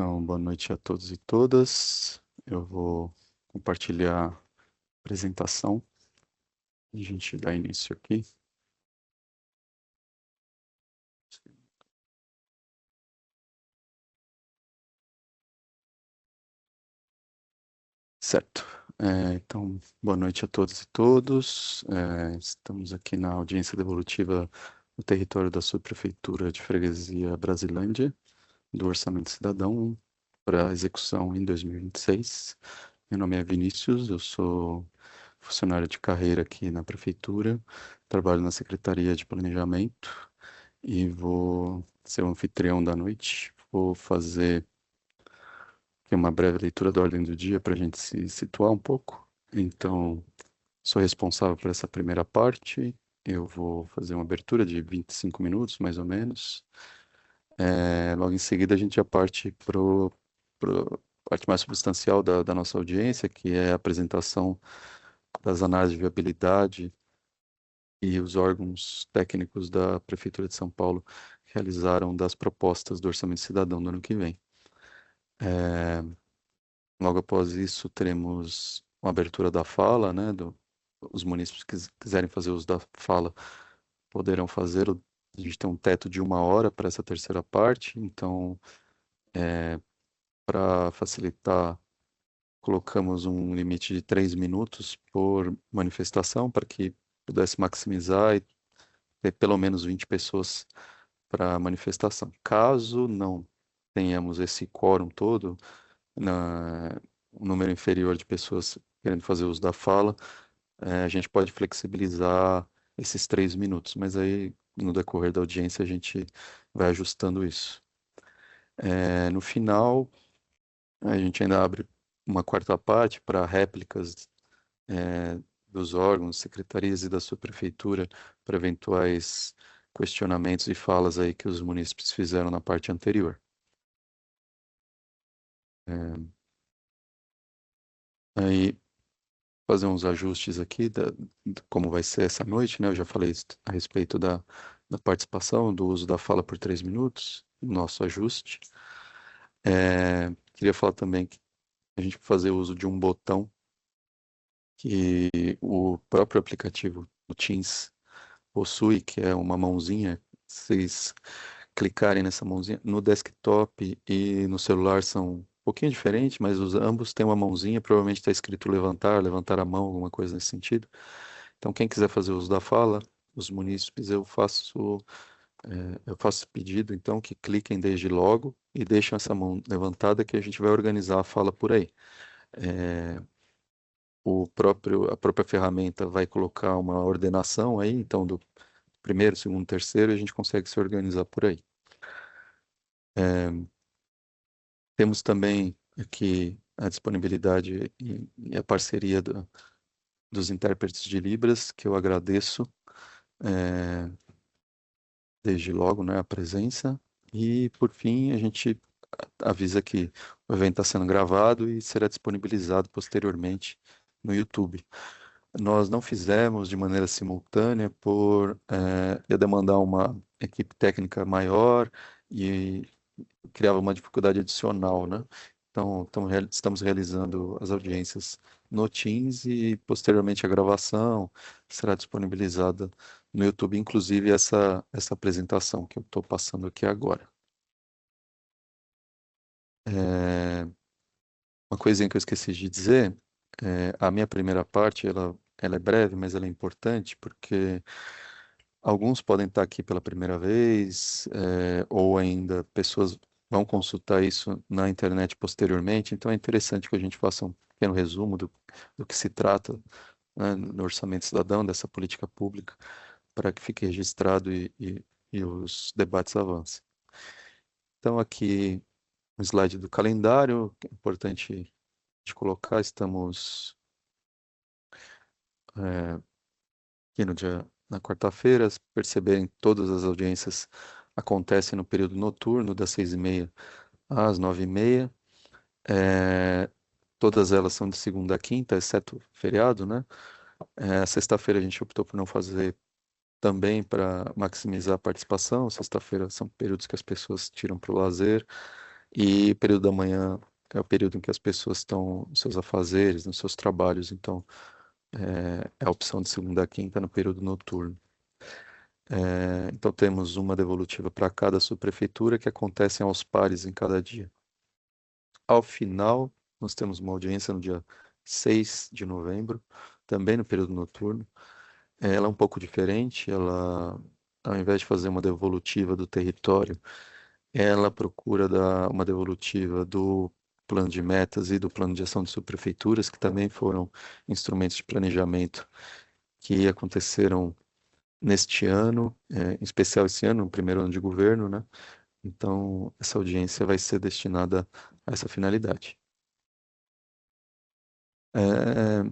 Então, boa noite a todos e todas. Eu vou compartilhar a apresentação e a gente dá início aqui. Certo. Então, boa noite a todos e todos. Estamos aqui na audiência devolutiva no território da Subprefeitura de Freguesia Brasilândia, do Orçamento Cidadão, para execução em 2026. Meu nome é Vinícius, eu sou funcionário de carreira aqui na Prefeitura, trabalho na Secretaria de Planejamento e vou ser o anfitrião da noite. Vou fazer aqui uma breve leitura da ordem do dia para a gente se situar um pouco. Então, sou responsável por essa primeira parte. Eu vou fazer uma abertura de 25 minutos, mais ou menos. Logo em seguida, a gente já parte para a parte mais substancial da nossa audiência, que é a apresentação das análises de viabilidade e os órgãos técnicos da Prefeitura de São Paulo realizaram das propostas do Orçamento Cidadão do ano que vem. Logo após isso, teremos uma abertura da fala, né? Os munícipes que quiserem fazer uso da fala poderão fazer. A gente tem um teto de 1 hora para essa terceira parte, então, para facilitar, colocamos um limite de 3 minutos por manifestação, para que pudesse maximizar e ter pelo menos 20 pessoas para a manifestação. Caso não tenhamos esse quórum todo, um número inferior de pessoas querendo fazer uso da fala, a gente pode flexibilizar esses 3 minutos, mas aí no decorrer da audiência a gente vai ajustando isso. No final, a gente ainda abre uma quarta parte para réplicas dos órgãos, secretarias e da sua prefeitura para eventuais questionamentos e falas aí que os munícipes fizeram na parte anterior. Aí fazer uns ajustes aqui de como vai ser essa noite, né? Eu já falei a respeito da participação, do uso da fala por 3 minutos, nosso ajuste. Queria falar também que a gente vai fazer uso de um botão que o próprio aplicativo do Teams possui, que é uma mãozinha. Vocês clicarem nessa mãozinha no desktop e no celular são um pouquinho diferentes, mas ambos têm uma mãozinha, provavelmente está escrito levantar, levantar a mão, alguma coisa nesse sentido. Então, quem quiser fazer uso da fala, os munícipes, eu faço pedido, então, que cliquem desde logo e deixem essa mão levantada que a gente vai organizar a fala por aí. É, a própria ferramenta vai colocar uma ordenação aí, então, do primeiro, segundo, terceiro, e a gente consegue se organizar por aí. Temos também aqui a disponibilidade e a parceria dos intérpretes de Libras, que eu agradeço desde logo, né, a presença. E, por fim, a gente avisa que o evento está sendo gravado e será disponibilizado posteriormente no YouTube. Nós não fizemos de maneira simultânea ia demandar uma equipe técnica maior e criava uma dificuldade adicional, né? Então, estamos realizando as audiências no Teams e posteriormente a gravação será disponibilizada no YouTube, inclusive essa apresentação que eu estou passando aqui agora. É, uma coisinha que eu esqueci de dizer, a minha primeira parte, ela é breve, mas ela é importante, porque alguns podem estar aqui pela primeira vez, ou ainda pessoas vão consultar isso na internet posteriormente, então é interessante que a gente faça um pequeno resumo do que se trata, né, no Orçamento Cidadão, dessa política pública, para que fique registrado e os debates avancem. Então, aqui um slide do calendário, que é importante de colocar, estamos aqui na quarta-feira, perceberem que todas as audiências acontecem no período noturno, das 6h30 às 9h30. Todas elas são de segunda a quinta, exceto feriado, né? Sexta-feira a gente optou por não fazer também para maximizar a participação. Sexta-feira são períodos que as pessoas tiram para o lazer. E o período da manhã é o período em que as pessoas estão nos seus afazeres, nos seus trabalhos, então é a opção de segunda a quinta no período noturno. Então temos uma devolutiva para cada subprefeitura que acontecem aos pares em cada dia. Ao final, nós temos uma audiência no dia 6 de novembro, também no período noturno. Ela é um pouco diferente, ela, ao invés de fazer uma devolutiva do território, ela procura dar uma devolutiva do plano de metas e do plano de ação de subprefeituras, que também foram instrumentos de planejamento que aconteceram neste ano, em especial esse ano, no primeiro ano de governo, né? Então, essa audiência vai ser destinada a essa finalidade. É,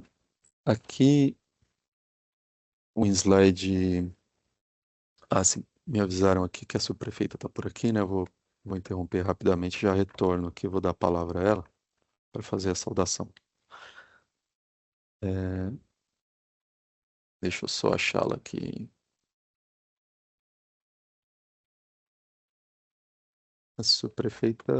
aqui, um slide. Ah, sim, me avisaram aqui que a subprefeita está por aqui, né? Vou interromper rapidamente, já retorno aqui, vou dar a palavra a ela para fazer a saudação. É, deixa eu só achá-la aqui. A subprefeita.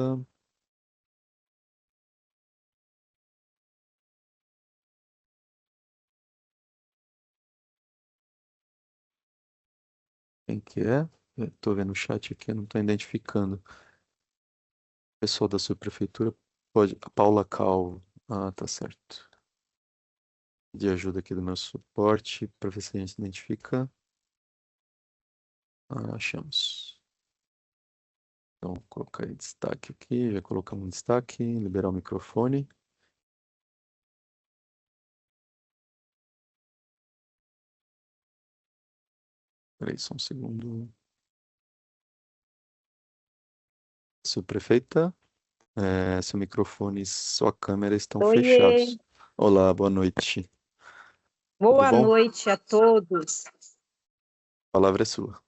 Quem que é? Estou vendo o chat aqui, não estou identificando. Pessoal da subprefeitura pode. A Paula Calvo. Ah, tá certo. De ajuda aqui do meu suporte para ver se a gente identifica. Ah, achamos. Então, vou colocar em destaque aqui. Já colocamos em destaque. Liberar o microfone. Peraí, só um segundo. Subprefeita, seu microfone e sua câmera estão Oiê, fechados. Olá, boa noite. Tudo boa bom? noite a todos. A palavra é sua.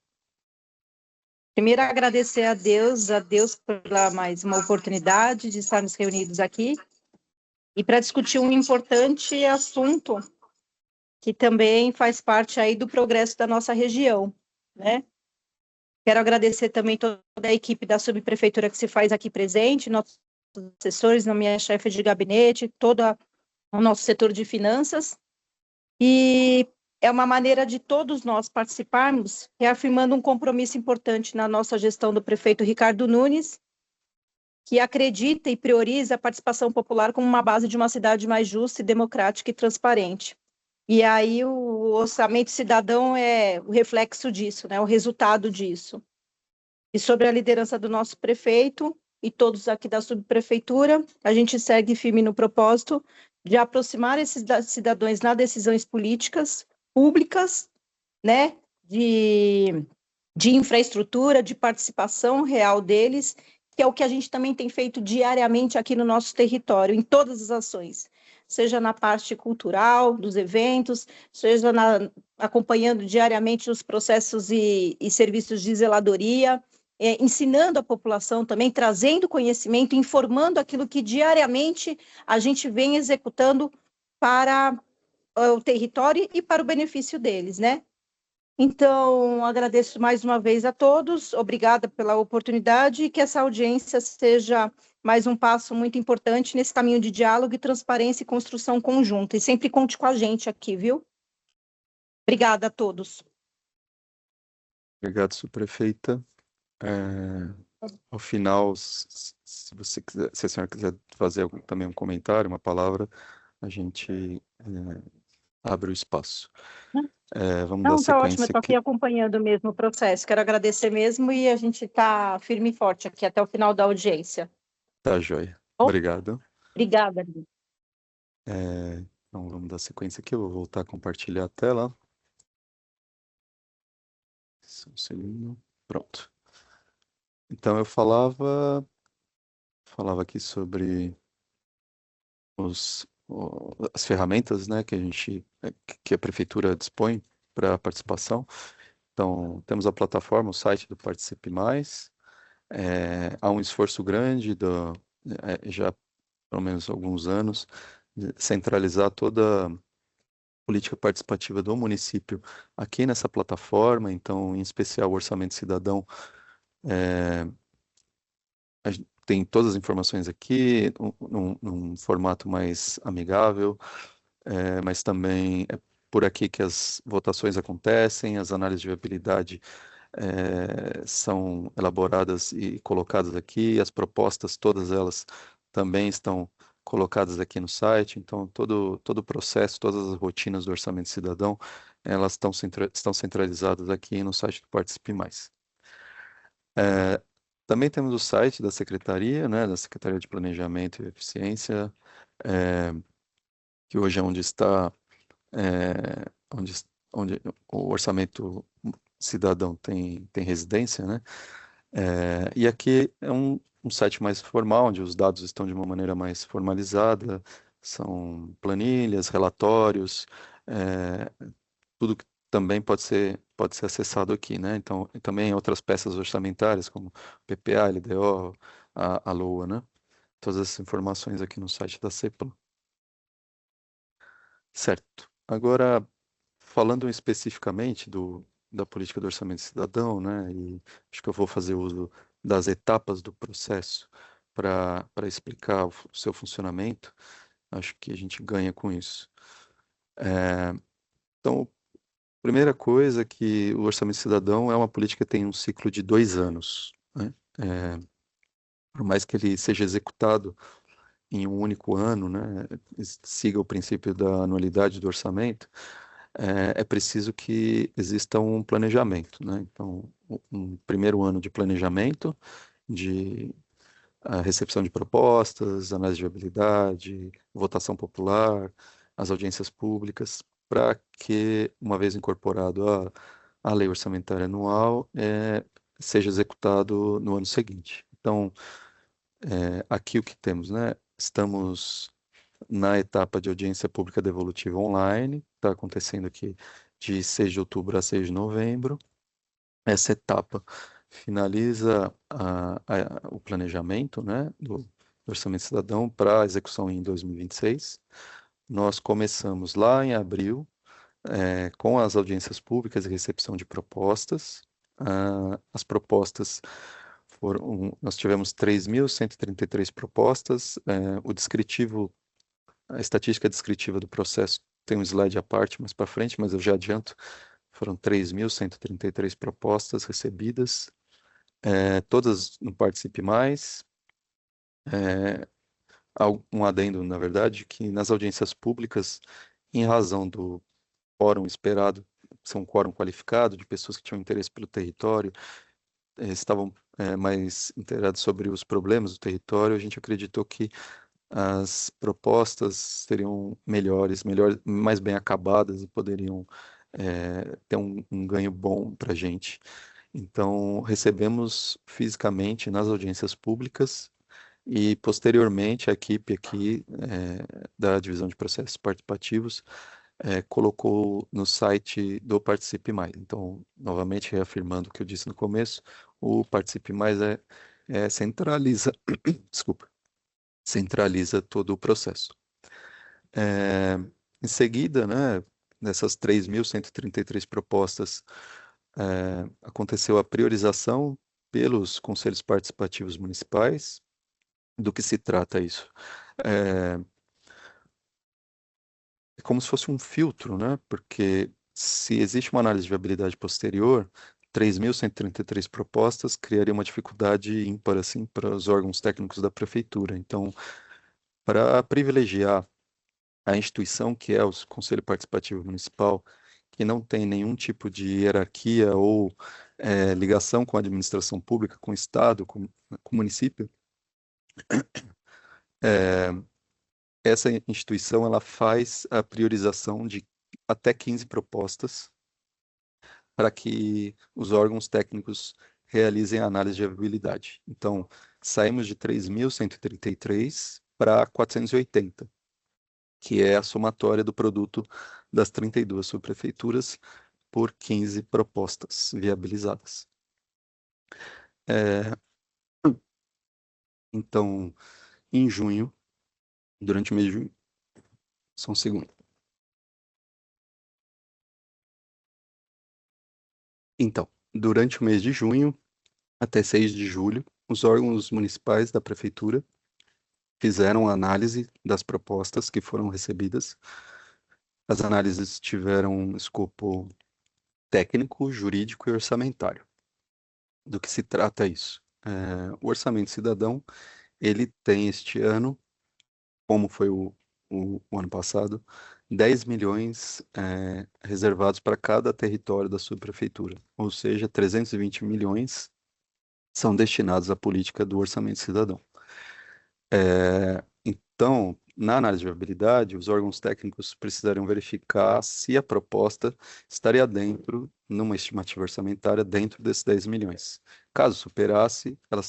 Primeiro, agradecer a Deus pela mais uma oportunidade de estarmos reunidos aqui e para discutir um importante assunto que também faz parte aí do progresso da nossa região, né? Quero agradecer também toda a equipe da subprefeitura que se faz aqui presente, nossos assessores, a minha chefe de gabinete, todo o nosso setor de finanças. E é uma maneira de todos nós participarmos, reafirmando um compromisso importante na nossa gestão do prefeito Ricardo Nunes, que acredita e prioriza a participação popular como uma base de uma cidade mais justa, e democrática e transparente. E aí o orçamento cidadão é o reflexo disso, né, o resultado disso. E sobre a liderança do nosso prefeito e todos aqui da subprefeitura, a gente segue firme no propósito de aproximar esses cidadãos nas decisões políticas públicas, né, de infraestrutura, de participação real deles, que é o que a gente também tem feito diariamente aqui no nosso território, em todas as ações, seja na parte cultural, dos eventos, seja acompanhando diariamente os processos e serviços de zeladoria, ensinando a população também, trazendo conhecimento, informando aquilo que diariamente a gente vem executando para o território e para o benefício deles, né? Então, agradeço mais uma vez a todos, obrigada pela oportunidade e que essa audiência seja mais um passo muito importante nesse caminho de diálogo e transparência e construção conjunta. E sempre conte com a gente aqui, viu? Obrigada a todos. Obrigado, subprefeita. Ao final, se você quiser, se a senhora quiser fazer também um comentário, uma palavra, a gente abre o espaço. Vamos dar Não, tá ótimo, eu sequência estou aqui aqui. acompanhando mesmo o processo. Quero agradecer mesmo e a gente está firme e forte aqui até o final da audiência. Tá, joia. Bom, Obrigado. obrigada, Lili. Então, vamos dar sequência aqui. Eu vou voltar a compartilhar a tela. Só um segundo. Pronto. Então, eu falava aqui sobre as ferramentas, né, que a prefeitura dispõe para participação. Então, temos a plataforma, o site do Participe Mais. Há um esforço grande, já pelo menos há alguns anos, de centralizar toda a política participativa do município aqui nessa plataforma. Então, em especial o Orçamento Cidadão, tem todas as informações aqui, num formato mais amigável, mas também é por aqui que as votações acontecem, as análises de viabilidade são elaboradas e colocadas aqui, as propostas, todas elas também estão colocadas aqui no site, então todo o processo, todas as rotinas do Orçamento Cidadão, elas estão centralizadas aqui no site do Participe Mais. Também temos o site da Secretaria, né, da Secretaria de Planejamento e Eficiência, que hoje é onde está, onde o Orçamento Cidadão tem residência, né? E aqui é um site mais formal, onde os dados estão de uma maneira mais formalizada, são planilhas, relatórios, tudo que também pode ser acessado aqui, né? Então, e também outras peças orçamentárias, como PPA, LDO, a LOA, né? Todas essas informações aqui no site da CEPLAN. Certo. Agora, falando especificamente da política do orçamento cidadão, né, e acho que eu vou fazer uso das etapas do processo para explicar o seu funcionamento, acho que a gente ganha com isso. Então, primeira coisa é que o orçamento cidadão é uma política que tem um ciclo de 2 anos, né? Por mais que ele seja executado em um único ano, né, siga o princípio da anualidade do orçamento, é preciso que exista um planejamento, né? Então, um primeiro ano de planejamento, de a recepção de propostas, análise de viabilidade, votação popular, as audiências públicas, para que, uma vez incorporado a lei orçamentária anual, seja executado no ano seguinte. Então, aqui o que temos, né? Estamos na etapa de audiência pública devolutiva online, está acontecendo aqui de 6 de outubro a 6 de novembro. Essa etapa finaliza o planejamento, né, do Orçamento Cidadão para execução em 2026. Nós começamos lá em abril, com as audiências públicas e recepção de propostas. As propostas nós tivemos 3.133 propostas. O descritivo, a estatística descritiva do processo tem um slide à parte mais para frente, mas eu já adianto. Foram 3.133 propostas recebidas, todas no Participe Mais. Um adendo, na verdade, que nas audiências públicas, em razão do quórum esperado, ser um quórum qualificado, de pessoas que tinham interesse pelo território, estavam mais inteirados sobre os problemas do território, a gente acreditou que as propostas seriam melhores, mais bem acabadas e poderiam ter um ganho bom para a gente. Então, recebemos fisicamente nas audiências públicas e, posteriormente, a equipe aqui da Divisão de Processos Participativos colocou no site do Participe Mais. Então, novamente, reafirmando o que eu disse no começo, o Participe Mais centraliza, desculpa, centraliza todo o processo. Em seguida, né, nessas 3.133 propostas, aconteceu a priorização pelos conselhos participativos municipais. Do que se trata isso? É como se fosse um filtro, né? Porque se existe uma análise de viabilidade posterior, 3.133 propostas criaria uma dificuldade ímpar assim para os órgãos técnicos da prefeitura. Então, para privilegiar a instituição que é o Conselho Participativo Municipal, que não tem nenhum tipo de hierarquia ou ligação com a administração pública, com o Estado, com o município, essa instituição ela faz a priorização de até 15 propostas para que os órgãos técnicos realizem a análise de viabilidade. Então, saímos de 3.133 para 480, que é a somatória do produto das 32 subprefeituras por 15 propostas viabilizadas. Então, em junho, durante o mês de junho, só um segundo. Então, durante o mês de junho até 6 de julho, os órgãos municipais da prefeitura fizeram a análise das propostas que foram recebidas. As análises tiveram um escopo técnico, jurídico e orçamentário. Do que se trata isso? O Orçamento Cidadão, ele tem este ano, como foi o ano passado, 10 milhões reservados para cada território da subprefeitura, ou seja, 320 milhões são destinados à política do Orçamento Cidadão. Então, na análise de viabilidade, os órgãos técnicos precisariam verificar se a proposta estaria dentro, numa estimativa orçamentária, dentro desses 10 milhões. Caso superasse, ela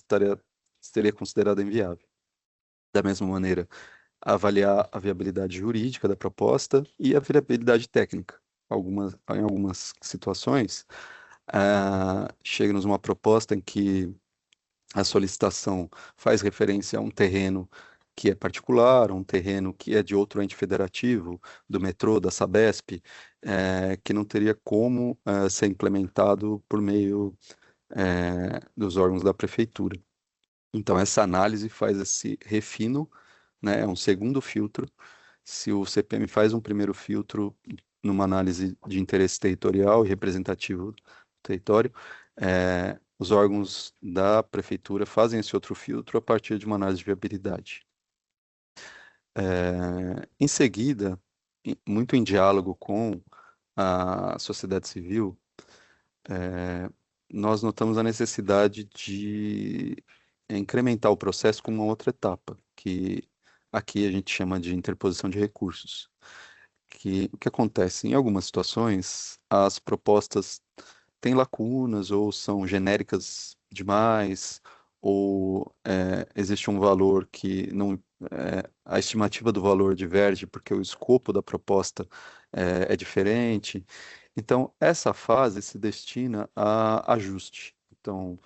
seria considerada inviável. Da mesma maneira, avaliar a viabilidade jurídica da proposta e a viabilidade técnica. Em algumas situações, chega-nos uma proposta em que a solicitação faz referência a um terreno que é particular, um terreno que é de outro ente federativo, do metrô, da Sabesp, que não teria como ser implementado por meio dos órgãos da prefeitura. Então, essa análise faz esse refino, né, é um segundo filtro. Se o CPM faz um primeiro filtro numa análise de interesse territorial e representativo do território, os órgãos da prefeitura fazem esse outro filtro a partir de uma análise de viabilidade. Em seguida, muito em diálogo com a sociedade civil, nós notamos a necessidade de incrementar o processo com uma outra etapa, que aqui a gente chama de interposição de recursos. O que acontece? Em algumas situações, as propostas têm lacunas ou são genéricas demais, ou existe um valor que não, a estimativa do valor diverge porque o escopo da proposta é diferente. Então, essa fase se destina a ajuste. Então,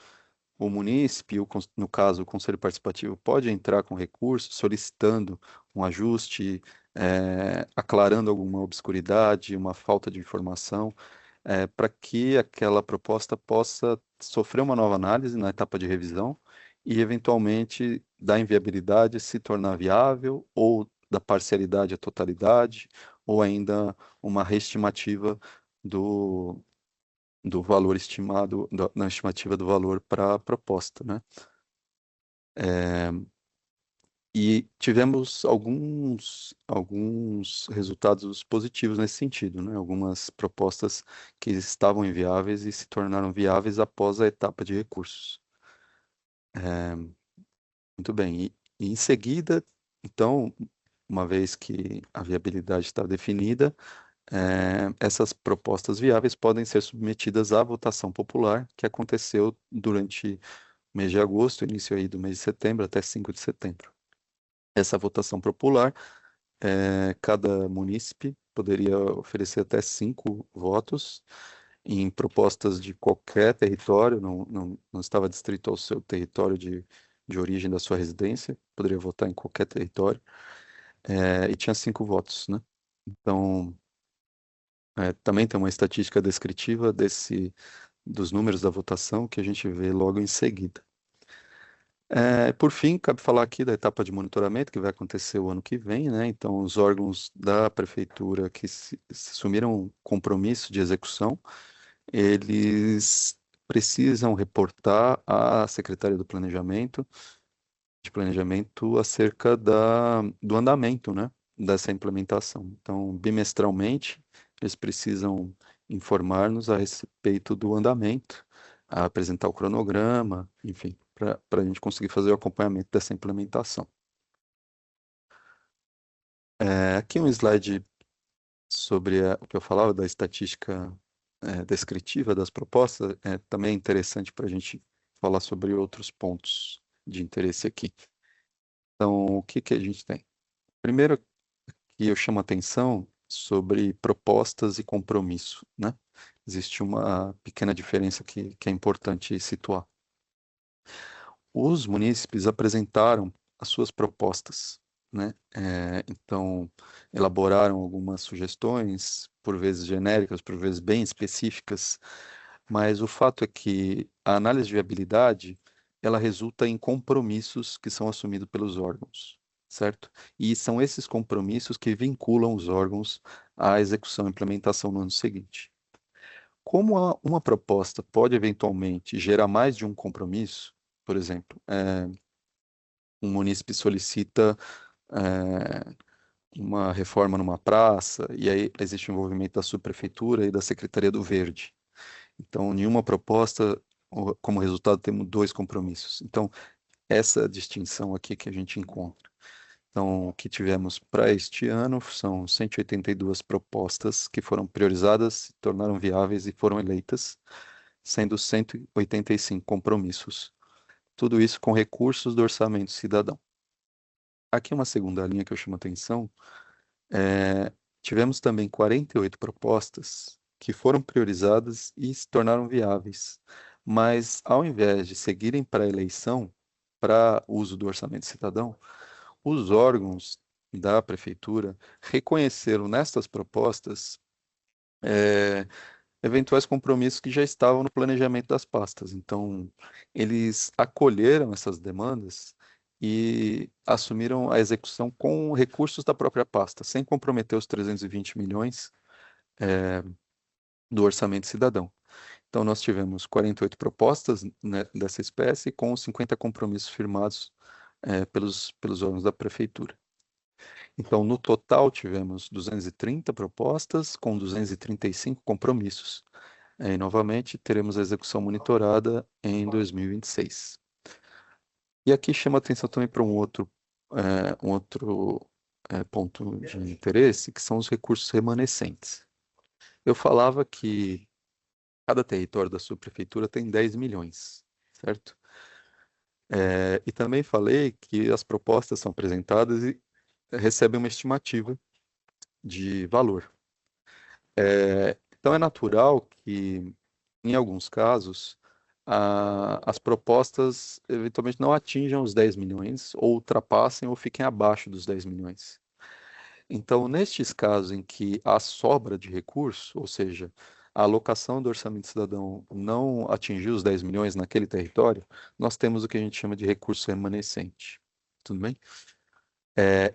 o munícipe, no caso, o Conselho Participativo, pode entrar com recurso solicitando um ajuste, aclarando alguma obscuridade, uma falta de informação, para que aquela proposta possa sofrer uma nova análise na etapa de revisão e, eventualmente, da inviabilidade se tornar viável, ou da parcialidade à totalidade, ou ainda uma reestimativa do, do valor estimado, na estimativa do valor para a proposta, né? E tivemos alguns resultados positivos nesse sentido, né? Algumas propostas que estavam inviáveis e se tornaram viáveis após a etapa de recursos. Muito bem. E em seguida, então, uma vez que a viabilidade está definida, essas propostas viáveis podem ser submetidas à votação popular, que aconteceu durante o mês de agosto, início aí do mês de setembro, até 5 de setembro. Essa votação popular, cada munícipe poderia oferecer até 5 votos em propostas de qualquer território, não estava distrito ao seu território de origem da sua residência, poderia votar em qualquer território, e tinha 5 votos, né? Então, também tem uma estatística descritiva dos números da votação que a gente vê logo em seguida. Por fim, cabe falar aqui da etapa de monitoramento que vai acontecer o ano que vem, né? Então, os órgãos da prefeitura que se assumiram compromisso de execução, eles precisam reportar à Secretaria de Planejamento acerca do andamento, né, dessa implementação. Então, bimestralmente, eles precisam informar-nos a respeito do andamento, apresentar o cronograma, enfim, para a gente conseguir fazer o acompanhamento dessa implementação. Aqui um slide sobre o que eu falava da estatística descritiva das propostas, também é interessante para a gente falar sobre outros pontos de interesse aqui. Então, o que a gente tem? Primeiro, que eu chamo a atenção sobre propostas e compromisso, né? Existe uma pequena diferença que é importante situar. Os munícipes apresentaram as suas propostas, né? Então, elaboraram algumas sugestões, por vezes genéricas, por vezes bem específicas, mas o fato é que a análise de viabilidade, ela resulta em compromissos que são assumidos pelos órgãos, certo? E são esses compromissos que vinculam os órgãos à execução e implementação no ano seguinte. Como uma proposta pode eventualmente gerar mais de um compromisso, por exemplo, um munícipe solicita uma reforma numa praça, e aí existe o envolvimento da subprefeitura e da Secretaria do Verde. Então, nenhuma proposta, como resultado, temos dois compromissos. Então, essa distinção aqui que a gente encontra. Então, o que tivemos para este ano são 182 propostas que foram priorizadas, se tornaram viáveis e foram eleitas, sendo 185 compromissos. Tudo isso com recursos do orçamento cidadão. Aqui uma segunda linha que eu chamo a atenção. Tivemos também 48 propostas que foram priorizadas e se tornaram viáveis, mas ao invés de seguirem para a eleição, para uso do orçamento cidadão, os órgãos da prefeitura reconheceram nestas propostas eventuais compromissos que já estavam no planejamento das pastas. Então, eles acolheram essas demandas e assumiram a execução com recursos da própria pasta, sem comprometer os 320 milhões do orçamento cidadão. Então, nós tivemos 48 propostas, né, dessa espécie, com 50 compromissos firmados pelos órgãos da prefeitura. Então, no total, tivemos 230 propostas com 235 compromissos. E, novamente, teremos a execução monitorada em 2026. E aqui chama atenção também para um outro ponto de interesse, que são os recursos remanescentes. Eu falava que cada território da subprefeitura tem 10 milhões, certo? E também falei que as propostas são apresentadas e recebem uma estimativa de valor. Então, é natural que, em alguns casos, as propostas eventualmente não atinjam os 10 milhões, ou ultrapassem ou fiquem abaixo dos 10 milhões. Então, nestes casos em que há sobra de recurso, ou seja, a alocação do orçamento cidadão não atingiu os 10 milhões naquele território, nós temos o que a gente chama de recurso remanescente. Tudo bem?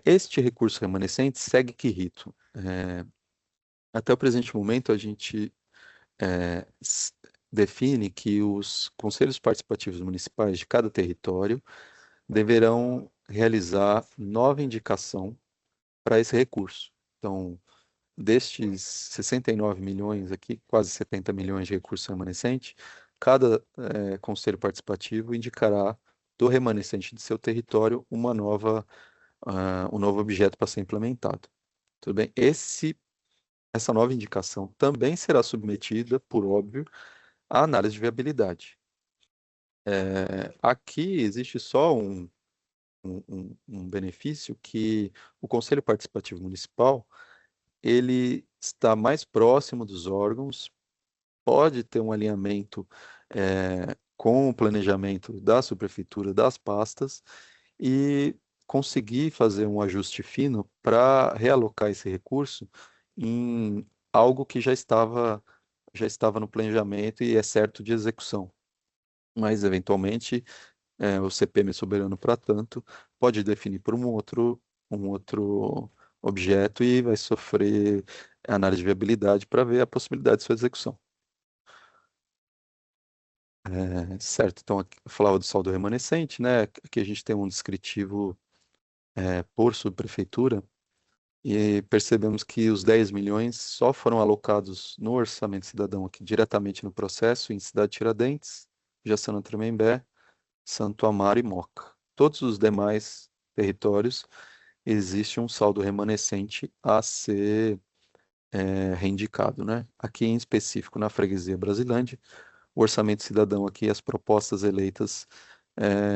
Este recurso remanescente segue que rito? Até o presente momento, a gente define que os conselhos participativos municipais de cada território deverão realizar nova indicação para esse recurso. Então, destes 69 milhões aqui, quase 70 milhões de recurso remanescente, cada conselho participativo indicará do remanescente de seu território um novo objeto para ser implementado. Tudo bem? Essa nova indicação também será submetida, por óbvio, à análise de viabilidade. Aqui existe só um benefício, que o Conselho Participativo Municipal ele está mais próximo dos órgãos, pode ter um alinhamento com o planejamento da subprefeitura, das pastas, e conseguir fazer um ajuste fino para realocar esse recurso em algo que já estava no planejamento e é certo de execução. Mas, eventualmente, o CPM é soberano para tanto, pode definir por um outro objeto e vai sofrer análise de viabilidade para ver a possibilidade de sua execução. Certo, então aqui eu falava do saldo remanescente, né? Aqui a gente tem um descritivo por subprefeitura, e percebemos que os 10 milhões só foram alocados no orçamento cidadão aqui diretamente no processo, em Cidade Tiradentes, Jaçanã Tremembé, Santo Amaro e Moca. Todos os demais territórios existe um saldo remanescente a ser reindicado, né? Aqui em específico na freguesia Brasilândia, o orçamento cidadão aqui, as propostas eleitas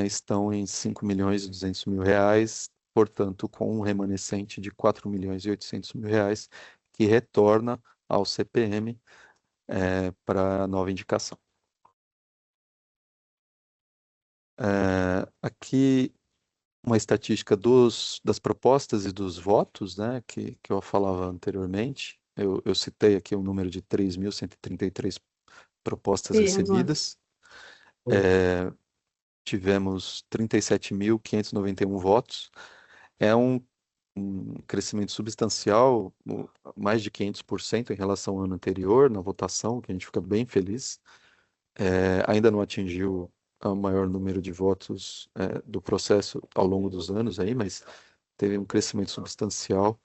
estão em 5 milhões e 200 mil reais, portanto, com um remanescente de 4 milhões e 800 mil reais, que retorna ao CPM para nova indicação. Aqui uma estatística das propostas e dos votos, né, que eu falava anteriormente. Eu citei aqui o número de 3.133 propostas Sim, recebidas. tivemos 37.591 votos. É um crescimento substancial, mais de 500% em relação ao ano anterior, na votação, que a gente fica bem feliz. Ainda não atingiu o maior número de votos do processo ao longo dos anos aí, mas teve um crescimento substancial,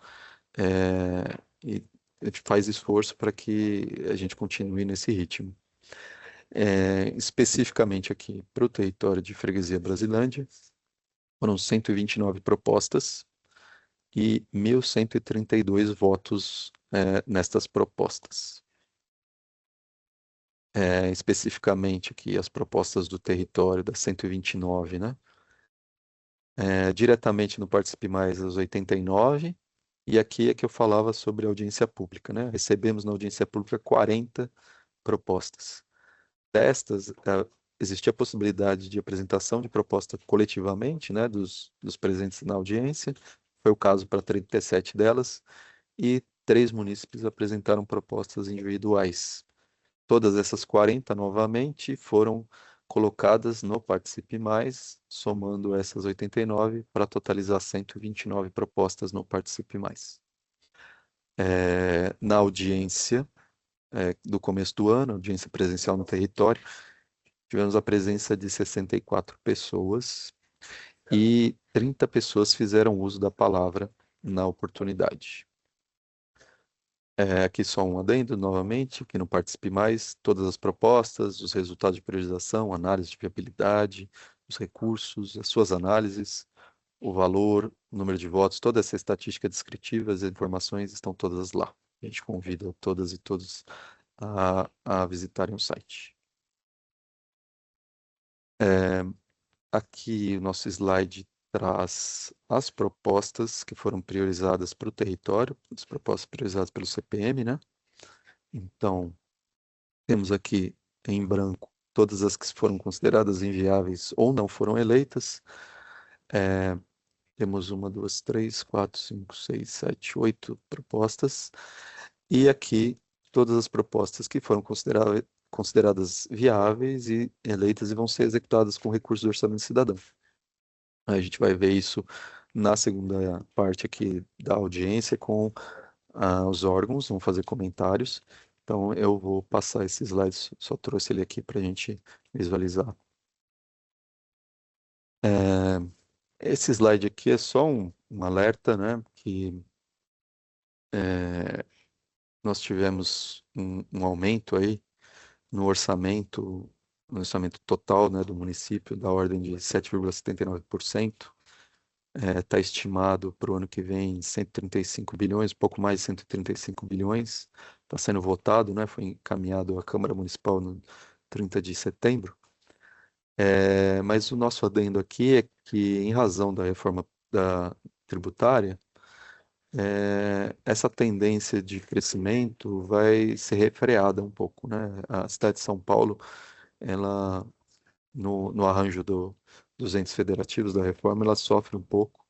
e a gente faz esforço para que a gente continue nesse ritmo. Especificamente aqui para o território de Freguesia Brasilândia, foram 129 propostas e 1.132 votos nestas propostas. Especificamente aqui as propostas do território das 129, né? Diretamente no Participe Mais as 89, e aqui é que eu falava sobre audiência pública, né? Recebemos na audiência pública 40 propostas. Destas, existia a possibilidade de apresentação de proposta coletivamente, né, dos presentes na audiência. Foi o caso para 37 delas, e 3 munícipes apresentaram propostas individuais. Todas essas 40, novamente, foram colocadas no Participe Mais, somando essas 89 para totalizar 129 propostas no Participe Mais. Na audiência do começo do ano, audiência presencial no território, tivemos a presença de 64 pessoas e 30 pessoas fizeram uso da palavra na oportunidade. Aqui só um adendo, novamente, que não participe mais, todas as propostas, os resultados de priorização, análise de viabilidade, os recursos, as suas análises, o valor, o número de votos, toda essa estatística descritiva, as informações estão todas lá. A gente convida todas e todos a visitarem o site. Aqui o nosso slide traz as propostas que foram priorizadas para o território, as propostas priorizadas pelo CPM, né? Então, temos aqui em branco todas as que foram consideradas inviáveis ou não foram eleitas. Temos 1, 2, 3, 4, 5, 6, 7, 8 propostas. E aqui todas as propostas que foram consideradas viáveis e eleitas e vão ser executadas com recursos do Orçamento Cidadão. A gente vai ver isso na segunda parte aqui da audiência com os órgãos, vão fazer comentários. Então, eu vou passar esse slide, só trouxe ele aqui para a gente visualizar. Esse slide aqui é só um alerta, né, que nós tivemos um aumento aí no orçamento total, né, do município, da ordem de 7,79%. Está estimado para o ano que vem 135 bilhões, pouco mais de 135 bilhões. Está sendo votado, né? Foi encaminhado à Câmara Municipal no 30 de setembro. Mas o nosso adendo aqui é que, em razão da reforma tributária, essa tendência de crescimento vai ser refreada um pouco, né? A cidade de São Paulo, ela, no arranjo dos entes federativos da reforma, ela sofre um pouco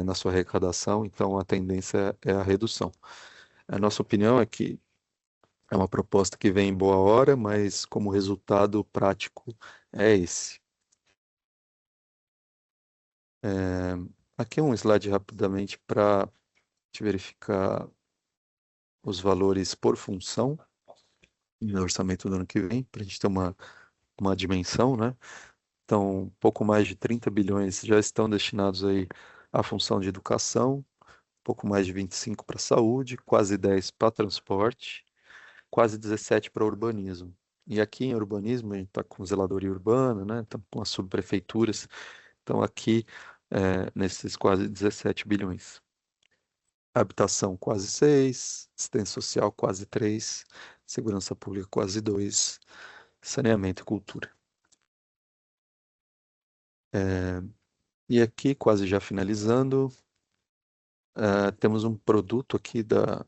na sua arrecadação, então a tendência é a redução. A nossa opinião é que é uma proposta que vem em boa hora, mas como resultado prático é esse. Aqui é um slide rapidamente para te verificar os valores por função no orçamento do ano que vem, para a gente ter uma dimensão, né? Então, pouco mais de 30 bilhões já estão destinados aí à função de educação, pouco mais de 25 para saúde, quase 10 para transporte, quase 17 para urbanismo. E aqui em urbanismo a gente está com zeladoria urbana, né? Estamos com as subprefeituras. Então aqui, nesses quase 17 bilhões. Habitação quase 6, assistência social quase 3, segurança pública quase 2, saneamento e cultura. E aqui, quase já finalizando, temos um produto aqui da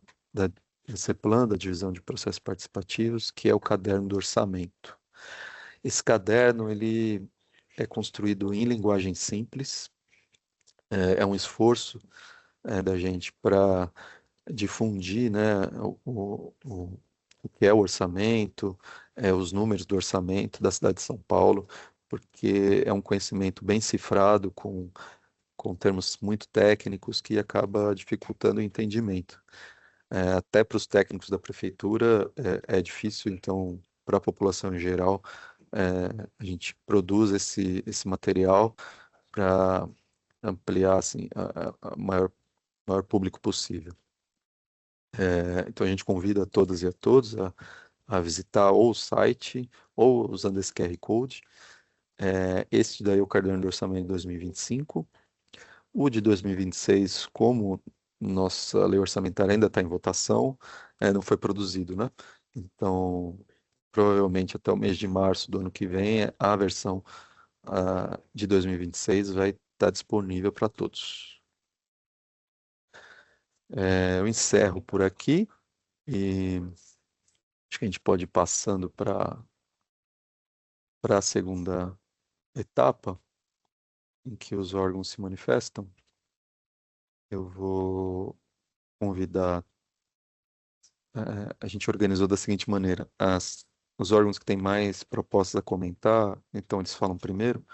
CEPLAN, da Divisão de Processos Participativos, que é o caderno do orçamento. Esse caderno ele é construído em linguagem simples, é um esforço da gente para difundir, né, o que é o orçamento, os números do orçamento da cidade de São Paulo, porque é um conhecimento bem cifrado, com termos muito técnicos, que acaba dificultando o entendimento. Até para os técnicos da prefeitura é difícil, então, para a população em geral, a gente produz esse material para ampliar assim, a maior público possível. Então, a gente convida todas e a todos a visitar ou o site ou usando esse QR Code. Esse daí é o Caderno de Orçamento de 2025. O de 2026, como nossa lei orçamentária ainda está em votação, não foi produzido, né? Então, provavelmente até o mês de março do ano que vem, a versão de 2026 vai estar disponível para todos. Eu encerro por aqui e acho que a gente pode ir passando para a segunda etapa, em que os órgãos se manifestam. Eu vou convidar. A gente organizou da seguinte maneira: os órgãos que têm mais propostas a comentar, então eles falam primeiro.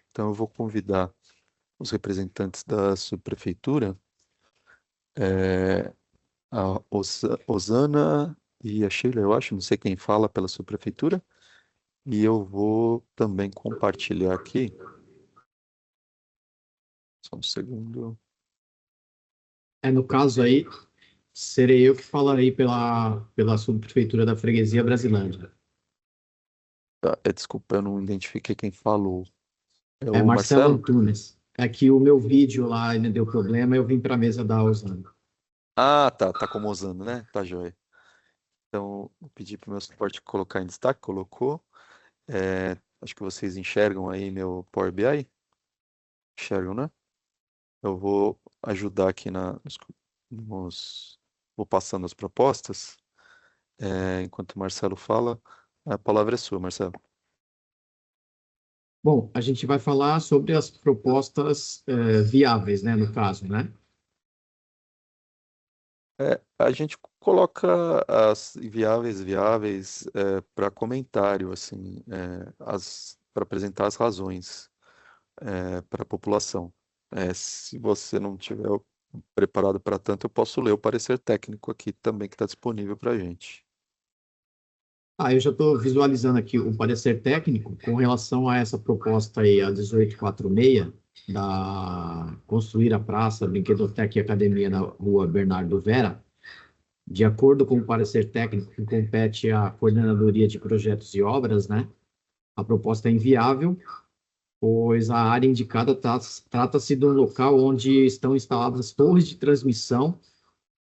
Então eu vou convidar os representantes da subprefeitura, a Osana e a Sheila, eu acho, não sei quem fala pela subprefeitura, e eu vou também compartilhar aqui. Só um segundo. No caso aí, serei eu que falarei pela subprefeitura da Freguesia Brasilândia. Tá, desculpa, eu não identifiquei quem falou. É É o Marcelo Marcelo? Antunes. É que o meu vídeo lá ainda deu problema, eu vim para a mesa da Osana. Ah, tá como usando, né? Tá joia. Então, vou pedir para o meu suporte colocar em destaque, colocou. Acho que vocês enxergam aí meu Power BI? Enxergam, né? Eu vou ajudar aqui vou passando as propostas. Enquanto o Marcelo fala, a palavra é sua, Marcelo. Bom, a gente vai falar sobre as propostas viáveis, né, no caso, né? A gente coloca as viáveis para comentário, assim, para apresentar as razões para a população. Se você não tiver preparado para tanto, eu posso ler o parecer técnico aqui também, que está disponível para a gente. Eu já estou visualizando aqui o parecer técnico com relação a essa proposta aí, a 1846, da construir a praça, brinquedoteca e academia na rua Bernardo Vera. De acordo com o parecer técnico que compete à Coordenadoria de Projetos e Obras, né, a proposta é inviável, pois a área indicada trata-se de um local onde estão instaladas torres de transmissão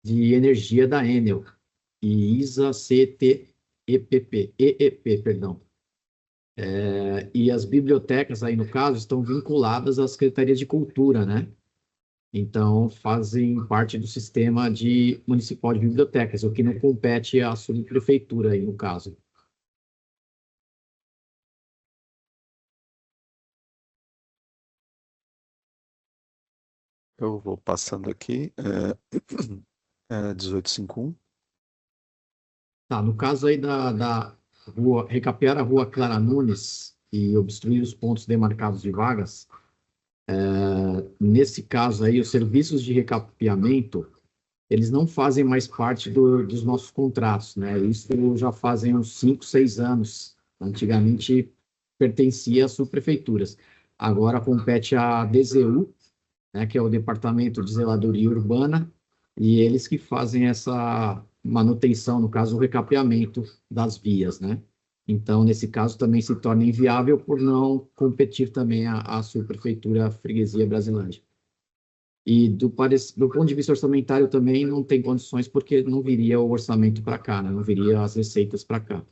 de energia da Enel e EEP, perdão. E as bibliotecas aí, no caso, estão vinculadas à Secretaria de Cultura, né? Então, fazem parte do sistema municipal de bibliotecas, o que não compete à subprefeitura aí, no caso. Eu vou passando aqui. 1851. Tá, no caso aí da rua, recapear a rua Clara Nunes e obstruir os pontos demarcados de vagas, nesse caso aí, os serviços de recapeamento, eles não fazem mais parte dos nossos contratos, né? Isso já fazem uns 5, 6 anos. Antigamente pertencia às subprefeituras. Agora compete à DZU, né, que é o Departamento de Zeladoria Urbana, e eles que fazem essa manutenção, no caso, o recapeamento das vias, né? Então, nesse caso, também se torna inviável por não competir também à subprefeitura Freguesia Brasilândia. E do ponto de vista orçamentário também não tem condições, porque não viria o orçamento para cá, né? Não viria as receitas para cá.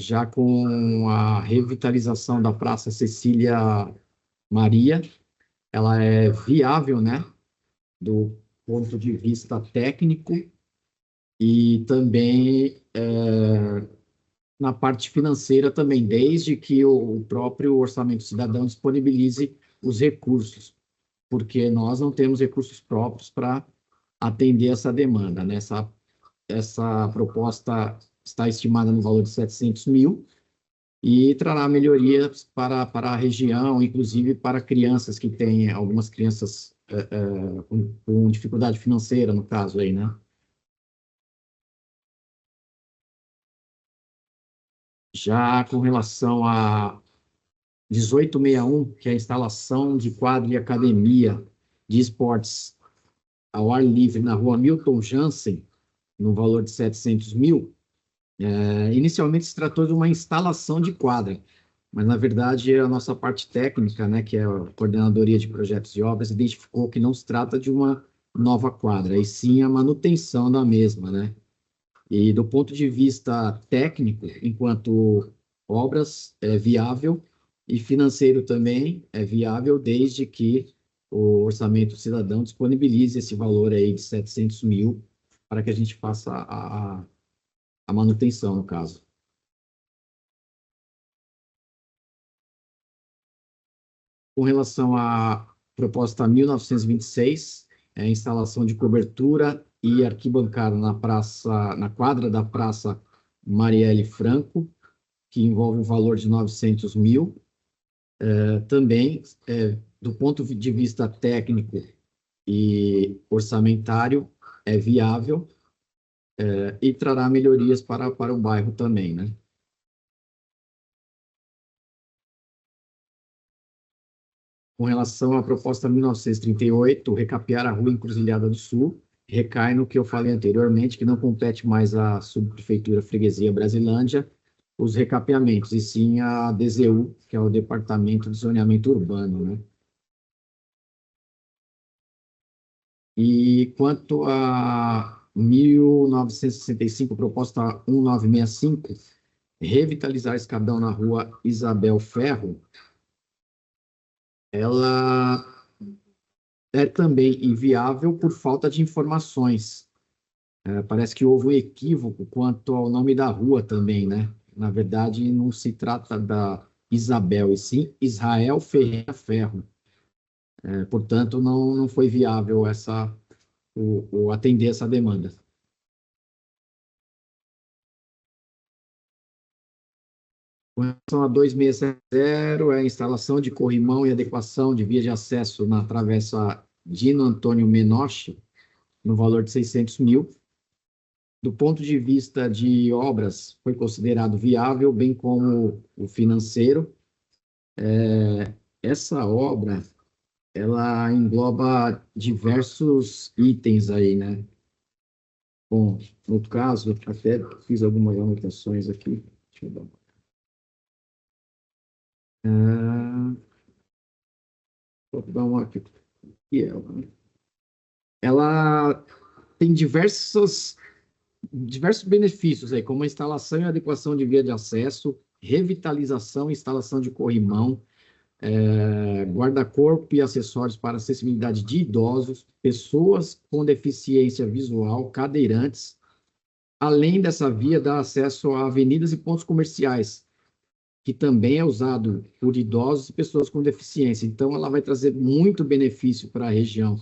Já com a revitalização da Praça Cecília Maria, ela é viável, né? Do ponto de vista técnico e também na parte financeira também, desde que o próprio Orçamento Cidadão disponibilize os recursos, porque nós não temos recursos próprios para atender essa demanda, né? Essa proposta está estimada no valor de 700 mil, e trará melhorias para a região, inclusive para crianças que têm, algumas crianças com dificuldade financeira, no caso aí, né? Já com relação a 1861, que é a instalação de quadra e academia de esportes ao ar livre na rua Milton Jansen, no valor de 700 mil, inicialmente se tratou de uma instalação de quadra, mas na verdade a nossa parte técnica, né, que é a Coordenadoria de Projetos e Obras, identificou que não se trata de uma nova quadra, e sim a manutenção da mesma, né? E do ponto de vista técnico, enquanto obras é viável e financeiro também é viável, desde que o orçamento cidadão disponibilize esse valor aí de 700 mil para que a gente faça a manutenção, no caso. Com relação à proposta 1926, é a instalação de cobertura e arquibancada na quadra da Praça Marielle Franco, que envolve um valor de 900 mil. Também, do ponto de vista técnico e orçamentário, é viável, e trará melhorias para o bairro também, né? Com relação à proposta 1938, recapear a rua Encruzilhada do Sul, recai no que eu falei anteriormente, que não compete mais à Subprefeitura Freguesia Brasilândia, os recapeamentos, e sim a DZU, que é o Departamento de Zoneamento Urbano, né? E quanto a 1965, proposta 1965, revitalizar escadão na rua Isabel Ferro, ela é também inviável por falta de informações. Parece que houve um equívoco quanto ao nome da rua também, né? Na verdade, não se trata da Isabel, e sim Israel Ferreira Ferro. Portanto, não foi viável o atender essa demanda. Com relação a 2670, é a instalação de corrimão e adequação de via de acesso na travessa Dino Antônio Menotti, no valor de 600 mil. Do ponto de vista de obras, foi considerado viável, bem como o financeiro. Essa obra, ela engloba diversos itens aí, né? Bom, no caso, até fiz algumas anotações aqui. Deixa eu dar uma... Vou dar uma aqui. Ela tem diversos benefícios aí, como a instalação e adequação de via de acesso, revitalização e instalação de corrimão, guarda-corpo e acessórios para acessibilidade de idosos, pessoas com deficiência visual, cadeirantes. Além dessa via, dá acesso a avenidas e pontos comerciais, que também é usado por idosos e pessoas com deficiência. Então, ela vai trazer muito benefício para a região.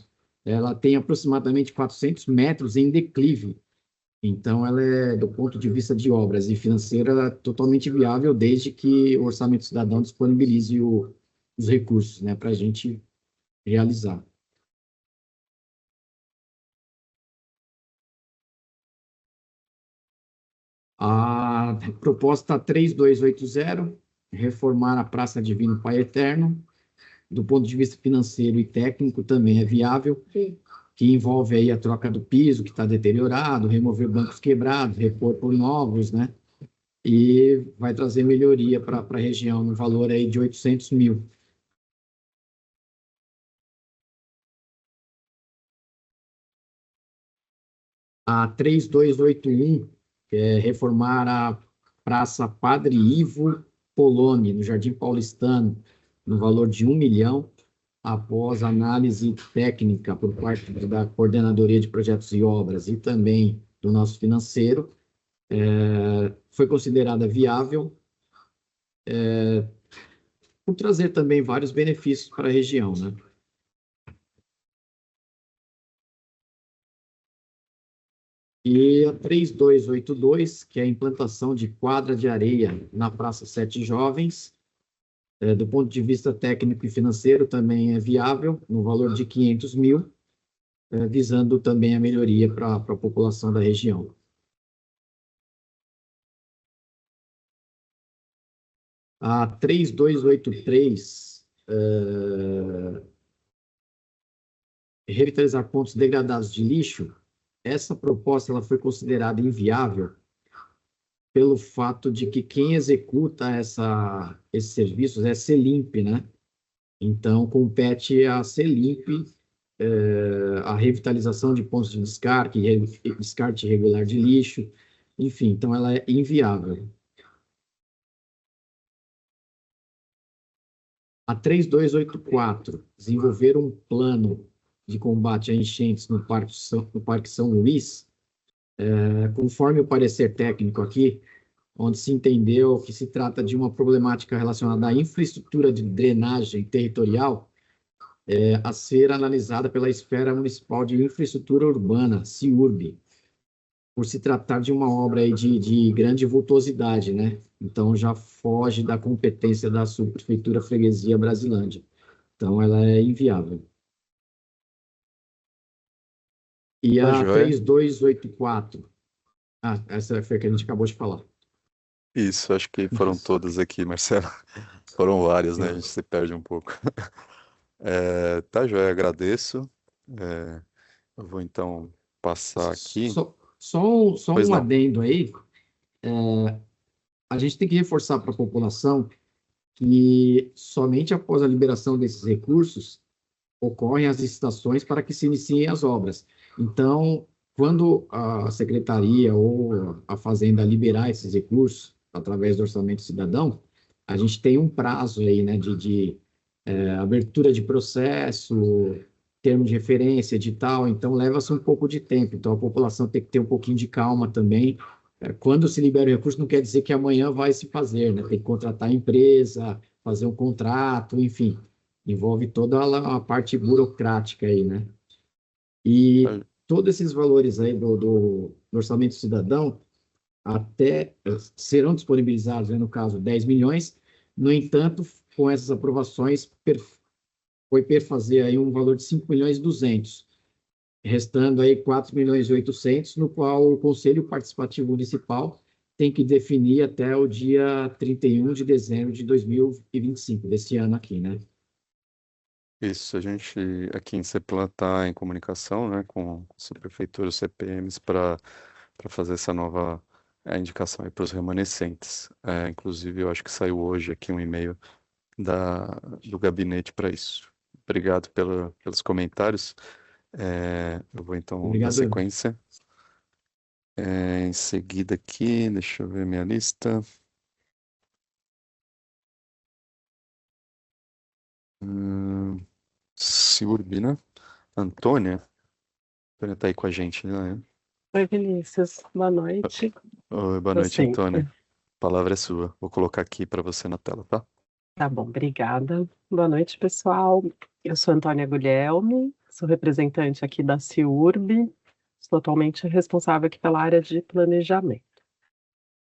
Ela tem aproximadamente 400 metros em declive. Então, ela é, do ponto de vista de obras e financeira, totalmente viável, desde que o Orçamento Cidadão disponibilize os recursos, né, para a gente realizar. A proposta 3280, reformar a Praça Divino Pai Eterno, do ponto de vista financeiro e técnico, também é viável, que envolve aí a troca do piso, que está deteriorado, remover bancos quebrados, repor por novos, né? E vai trazer melhoria para a região, no valor aí de 800 mil. A 3281, que é reformar a Praça Padre Ivo Poloni, no Jardim Paulistano, no valor de 1 milhão, após análise técnica por parte da Coordenadoria de Projetos e Obras e também do nosso financeiro, foi considerada viável, por trazer também vários benefícios para a região, né? E a 3282, que é a implantação de quadra de areia na Praça Sete Jovens, do ponto de vista técnico e financeiro, também é viável, no valor de 500 mil, visando também a melhoria para a população da região. A 3283, revitalizar pontos degradados de lixo, essa proposta ela foi considerada inviável pelo fato de que quem executa esses serviços é a Celimp, né? Então, compete à Celimp a revitalização de pontos de descarte irregular de lixo, enfim, então ela é inviável. A 3284, desenvolver um plano de combate a enchentes no Parque São Luís, conforme o parecer técnico aqui, onde se entendeu que se trata de uma problemática relacionada à infraestrutura de drenagem territorial, a ser analisada pela Esfera Municipal de Infraestrutura Urbana, CIURB, por se tratar de uma obra aí de grande vultosidade, né? Então, já foge da competência da Subprefeitura Freguesia Brasilândia. Então, ela é inviável. E Tá a joia. 3284, essa foi a que a gente acabou de falar. Isso, acho que foram Isso. todas aqui, Marcelo. Foram várias, né? A É. gente se perde um pouco. Tá joia, agradeço. Eu vou então passar aqui. Só Pois um não. adendo aí. A gente tem que reforçar para a população que somente após a liberação desses recursos ocorrem as licitações para que se iniciem as obras. Então, quando a secretaria ou a Fazenda liberar esses recursos através do orçamento cidadão, a gente tem um prazo aí, né, de abertura de processo, termo de referência, edital, então leva-se um pouco de tempo. Então, a população tem que ter um pouquinho de calma também. Quando se libera o recurso, não quer dizer que amanhã vai se fazer, né? Tem que contratar a empresa, fazer um contrato, enfim, envolve toda a parte burocrática aí, né? E Tá- todos esses valores aí do orçamento cidadão até serão disponibilizados, né, no caso, 10 milhões. No entanto, com essas aprovações, foi perfazer aí um valor de 5 milhões e 200, restando aí 4 milhões e 800, no qual o Conselho Participativo Municipal tem que definir até o dia 31 de dezembro de 2025, desse ano aqui, né? Isso, a gente aqui em CEPLAN está em comunicação, né, com a prefeitura, os CPMs, para fazer essa nova indicação para os remanescentes. Inclusive, eu acho que saiu hoje aqui um e-mail do gabinete para isso. Obrigado pelos comentários. Eu vou então dar Obrigado. sequência. Em seguida aqui, deixa eu ver minha lista. Ciurbi, né? Antônia. Antônia tá aí com a gente, né? Oi, Vinícius. Boa noite. Oi, boa Tô noite, Antônia. sempre. A palavra é sua. Vou colocar aqui para você na tela, tá? Tá bom, obrigada. Boa noite, pessoal. Eu sou Antônia Guglielmi, sou representante aqui da CIURB, sou atualmente responsável aqui pela área de planejamento.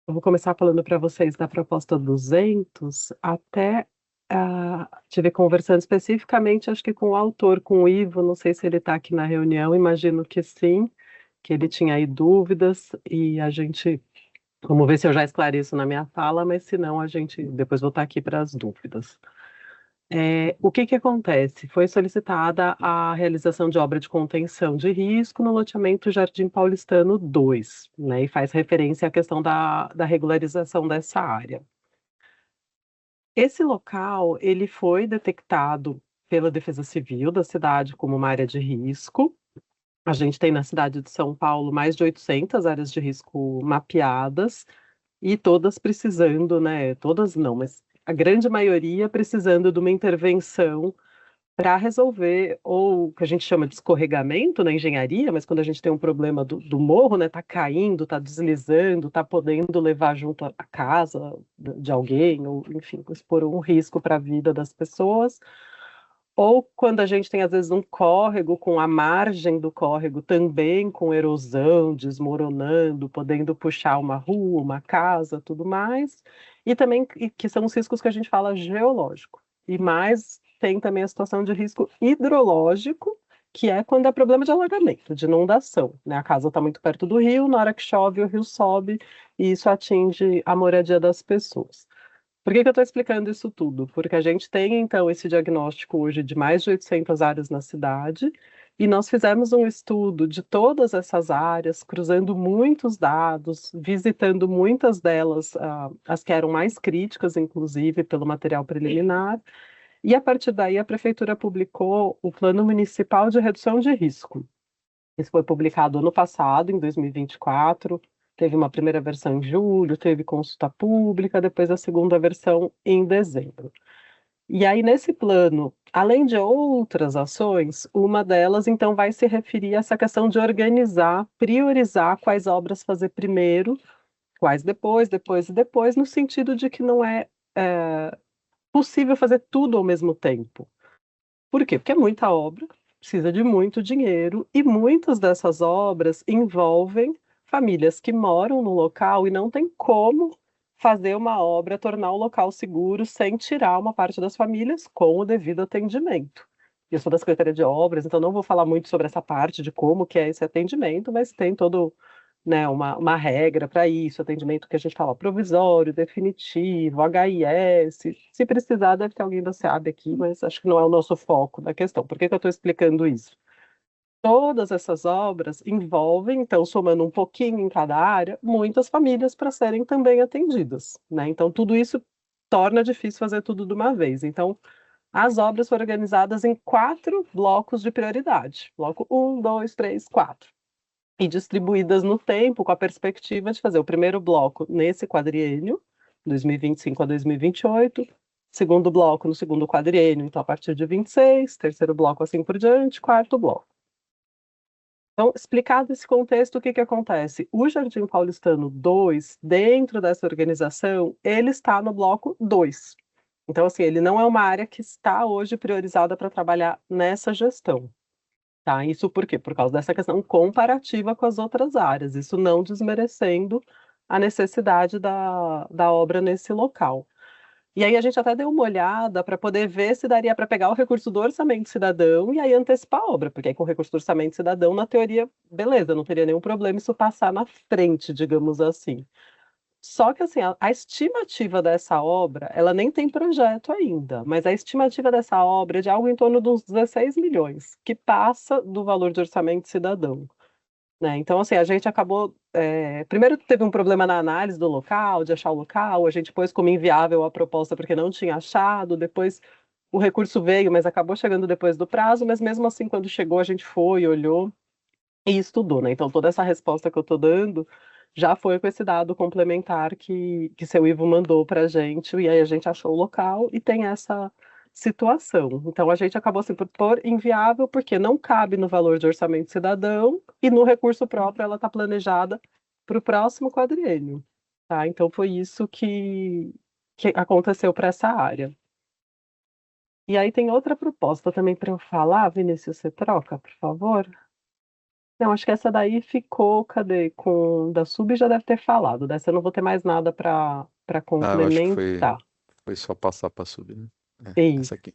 Eu vou começar falando para vocês da proposta 200, até tive conversando especificamente, acho que com o autor, com o Ivo, não sei se ele está aqui na reunião, imagino que sim, que ele tinha aí dúvidas, e a gente, vamos ver se eu já esclareço na minha fala, mas se não, a gente depois voltar aqui para as dúvidas. O que acontece? Foi solicitada a realização de obra de contenção de risco no loteamento Jardim Paulistano 2, né, e faz referência à questão da regularização dessa área. Esse local, ele foi detectado pela Defesa Civil da cidade como uma área de risco. A gente tem na cidade de São Paulo mais de 800 áreas de risco mapeadas, e todas precisando, né? Todas não, mas a grande maioria precisando de uma intervenção para resolver, ou o que a gente chama de escorregamento na engenharia, mas quando a gente tem um problema do morro, né? Tá caindo, tá deslizando, tá podendo levar junto à casa de alguém, ou enfim, expor um risco para a vida das pessoas, ou quando a gente tem, às vezes, um córrego com a margem do córrego também com erosão, desmoronando, podendo puxar uma rua, uma casa, tudo mais, e também que são os riscos que a gente fala geológico. E mais tem também a situação de risco hidrológico, que é quando é problema de alagamento, de inundação, né? A casa está muito perto do rio, na hora que chove, o rio sobe, e isso atinge a moradia das pessoas. Por que que eu estou explicando isso tudo? Porque a gente tem, então, esse diagnóstico hoje de mais de 800 áreas na cidade, e nós fizemos um estudo de todas essas áreas, cruzando muitos dados, visitando muitas delas, as que eram mais críticas, inclusive, pelo material preliminar, e a partir daí a Prefeitura publicou o Plano Municipal de Redução de Risco. Isso foi publicado ano passado, em 2024. Teve uma primeira versão em julho, teve consulta pública, depois a segunda versão em dezembro. E aí, nesse plano, além de outras ações, uma delas, então, vai se referir a essa questão de organizar, priorizar quais obras fazer primeiro, quais depois, depois e depois, no sentido de que não é possível fazer tudo ao mesmo tempo. Por quê? Porque é muita obra, precisa de muito dinheiro, e muitas dessas obras envolvem famílias que moram no local e não tem como fazer uma obra, tornar o local seguro sem tirar uma parte das famílias com o devido atendimento. Eu sou da Secretaria de Obras, então não vou falar muito sobre essa parte de como que é esse atendimento, mas tem todo, né, uma regra para isso, atendimento que a gente fala provisório, definitivo, HIS. Se precisar, deve ter alguém da SEAB aqui, mas acho que não é o nosso foco da questão. Por que que eu estou explicando isso? Todas essas obras envolvem, então, somando um pouquinho em cada área, muitas famílias para serem também atendidas, né? Então, tudo isso torna difícil fazer tudo de uma vez. Então, as obras foram organizadas em 4 blocos de prioridade. Bloco 1, 2, 3, 4 e distribuídas no tempo com a perspectiva de fazer o primeiro bloco nesse quadriênio, 2025 a 2028, segundo bloco no segundo quadriênio, então a partir de 26, terceiro bloco assim por diante, quarto bloco. Então, explicado esse contexto, o que que acontece? O Jardim Paulistano 2, dentro dessa organização, ele está no bloco 2. Então, assim, ele não é uma área que está hoje priorizada para trabalhar nessa gestão. Tá? Isso por quê? Por causa dessa questão comparativa com as outras áreas, isso não desmerecendo a necessidade da obra nesse local. E aí a gente até deu uma olhada para poder ver se daria para pegar o recurso do orçamento cidadão e aí antecipar a obra, porque aí com o recurso do orçamento cidadão, na teoria, beleza, não teria nenhum problema isso passar na frente, digamos assim. Só que assim, a estimativa dessa obra, ela nem tem projeto ainda, mas a estimativa dessa obra é de algo em torno de uns 16 milhões, que passa do valor de orçamento cidadão, né? Então, assim, a gente acabou. Primeiro teve um problema na análise do local, de achar o local, a gente pôs como inviável a proposta porque não tinha achado, depois o recurso veio, mas acabou chegando depois do prazo, mas mesmo assim, quando chegou, a gente foi, olhou e estudou, né? Então, toda essa resposta que eu estou dando já foi com esse dado complementar que seu Ivo mandou para a gente, e aí a gente achou o local e tem essa situação. Então, a gente acabou assim, por pôr inviável, porque não cabe no valor de orçamento cidadão, e no recurso próprio ela está planejada para o próximo quadriênio. Tá? Então, foi isso que aconteceu para essa área. E aí tem outra proposta também para eu falar, Vinícius, você troca, por favor? Não, acho que essa daí ficou, cadê? Com da Sub já deve ter falado. Dessa eu não vou ter mais nada para Ah, eu acho que foi, complementar. foi só passar para subir, né? Essa Isso. aqui.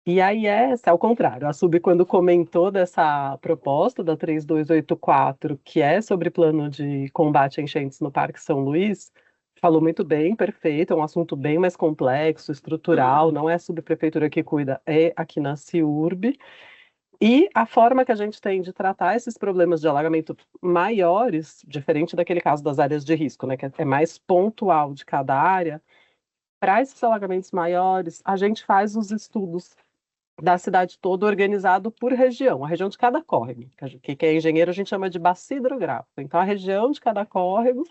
E aí essa, ao contrário, a Sub quando comentou dessa proposta da 3284, que é sobre plano de combate a enchentes no Parque São Luís, falou muito bem, perfeito, é um assunto bem mais complexo, estrutural, não é a subprefeitura que cuida, é aqui na CIURB. E a forma que a gente tem de tratar esses problemas de alagamento maiores, diferente daquele caso das áreas de risco, né, que é mais pontual de cada área, para esses alagamentos maiores, a gente faz os estudos da cidade toda organizado por região, a região de cada córrego, que é engenheiro a gente chama de bacia hidrográfica. Então, a região de cada córrego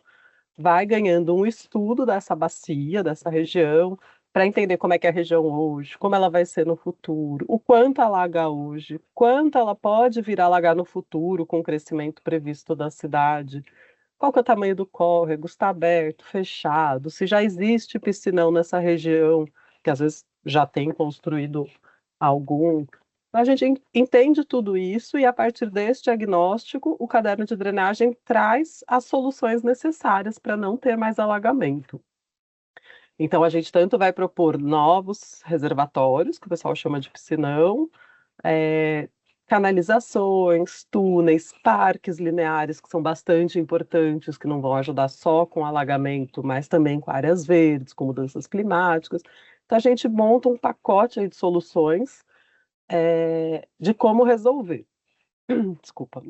vai ganhando um estudo dessa bacia, dessa região, para entender como é que é a região hoje, como ela vai ser no futuro, o quanto alaga hoje, quanto ela pode vir a alagar no futuro com o crescimento previsto da cidade, qual que é o tamanho do córrego, está aberto, fechado, se já existe piscinão nessa região, que às vezes já tem construído algum. Então, a gente entende tudo isso e, a partir desse diagnóstico, o caderno de drenagem traz as soluções necessárias para não ter mais alagamento. Então, a gente tanto vai propor novos reservatórios, que o pessoal chama de piscinão, canalizações, túneis, parques lineares, que são bastante importantes, que não vão ajudar só com alagamento, mas também com áreas verdes, com mudanças climáticas. Então, a gente monta um pacote aí de soluções de como resolver. Desculpa.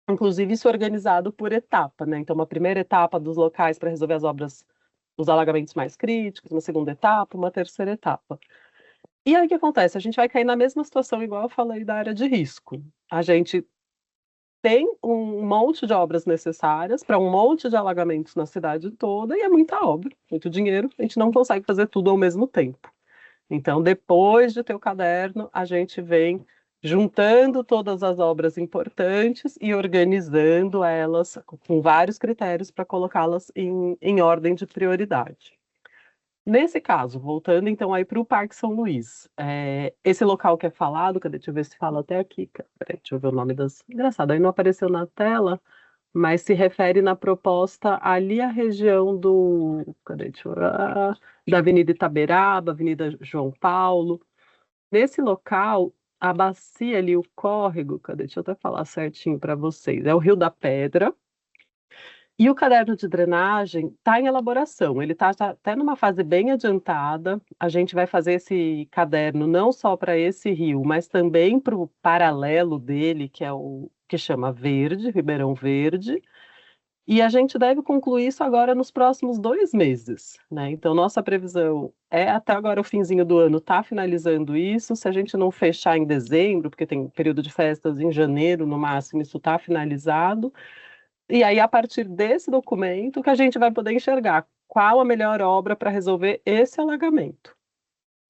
Inclusive, isso é organizado por etapa, né? Então, uma primeira etapa dos locais para resolver as obras, os alagamentos mais críticos, uma segunda etapa, uma terceira etapa. E aí o que acontece? A gente vai cair na mesma situação, igual eu falei da área de risco. A gente tem um monte de obras necessárias para um monte de alagamentos na cidade toda, e é muita obra, muito dinheiro, a gente não consegue fazer tudo ao mesmo tempo. Então, depois de ter o caderno, a gente vem juntando todas as obras importantes e organizando elas com vários critérios para colocá-las em ordem de prioridade. Nesse caso, voltando então aí para o Parque São Luís, esse local que é falado, cadê? Deixa eu ver se fala até aqui. Peraí, deixa eu ver o nome das. Engraçado, aí não apareceu na tela, mas se refere na proposta ali à região do. Cadê? Deixa eu ver. Da Avenida Itaberaba, Avenida João Paulo. Nesse local, a bacia ali, o córrego, cadê? Deixa eu até falar certinho para vocês. É o Rio da Pedra. E o caderno de drenagem está em elaboração, ele está até numa fase bem adiantada. A gente vai fazer esse caderno não só para esse rio, mas também para o paralelo dele, que é o que chama Verde, Ribeirão Verde. E a gente deve concluir isso agora nos próximos 2 meses, né? Então, nossa previsão é até agora o finzinho do ano tá finalizando isso. Se a gente não fechar em dezembro, porque tem período de festas em janeiro, no máximo, isso está finalizado. E aí, a partir desse documento, que a gente vai poder enxergar qual a melhor obra para resolver esse alagamento.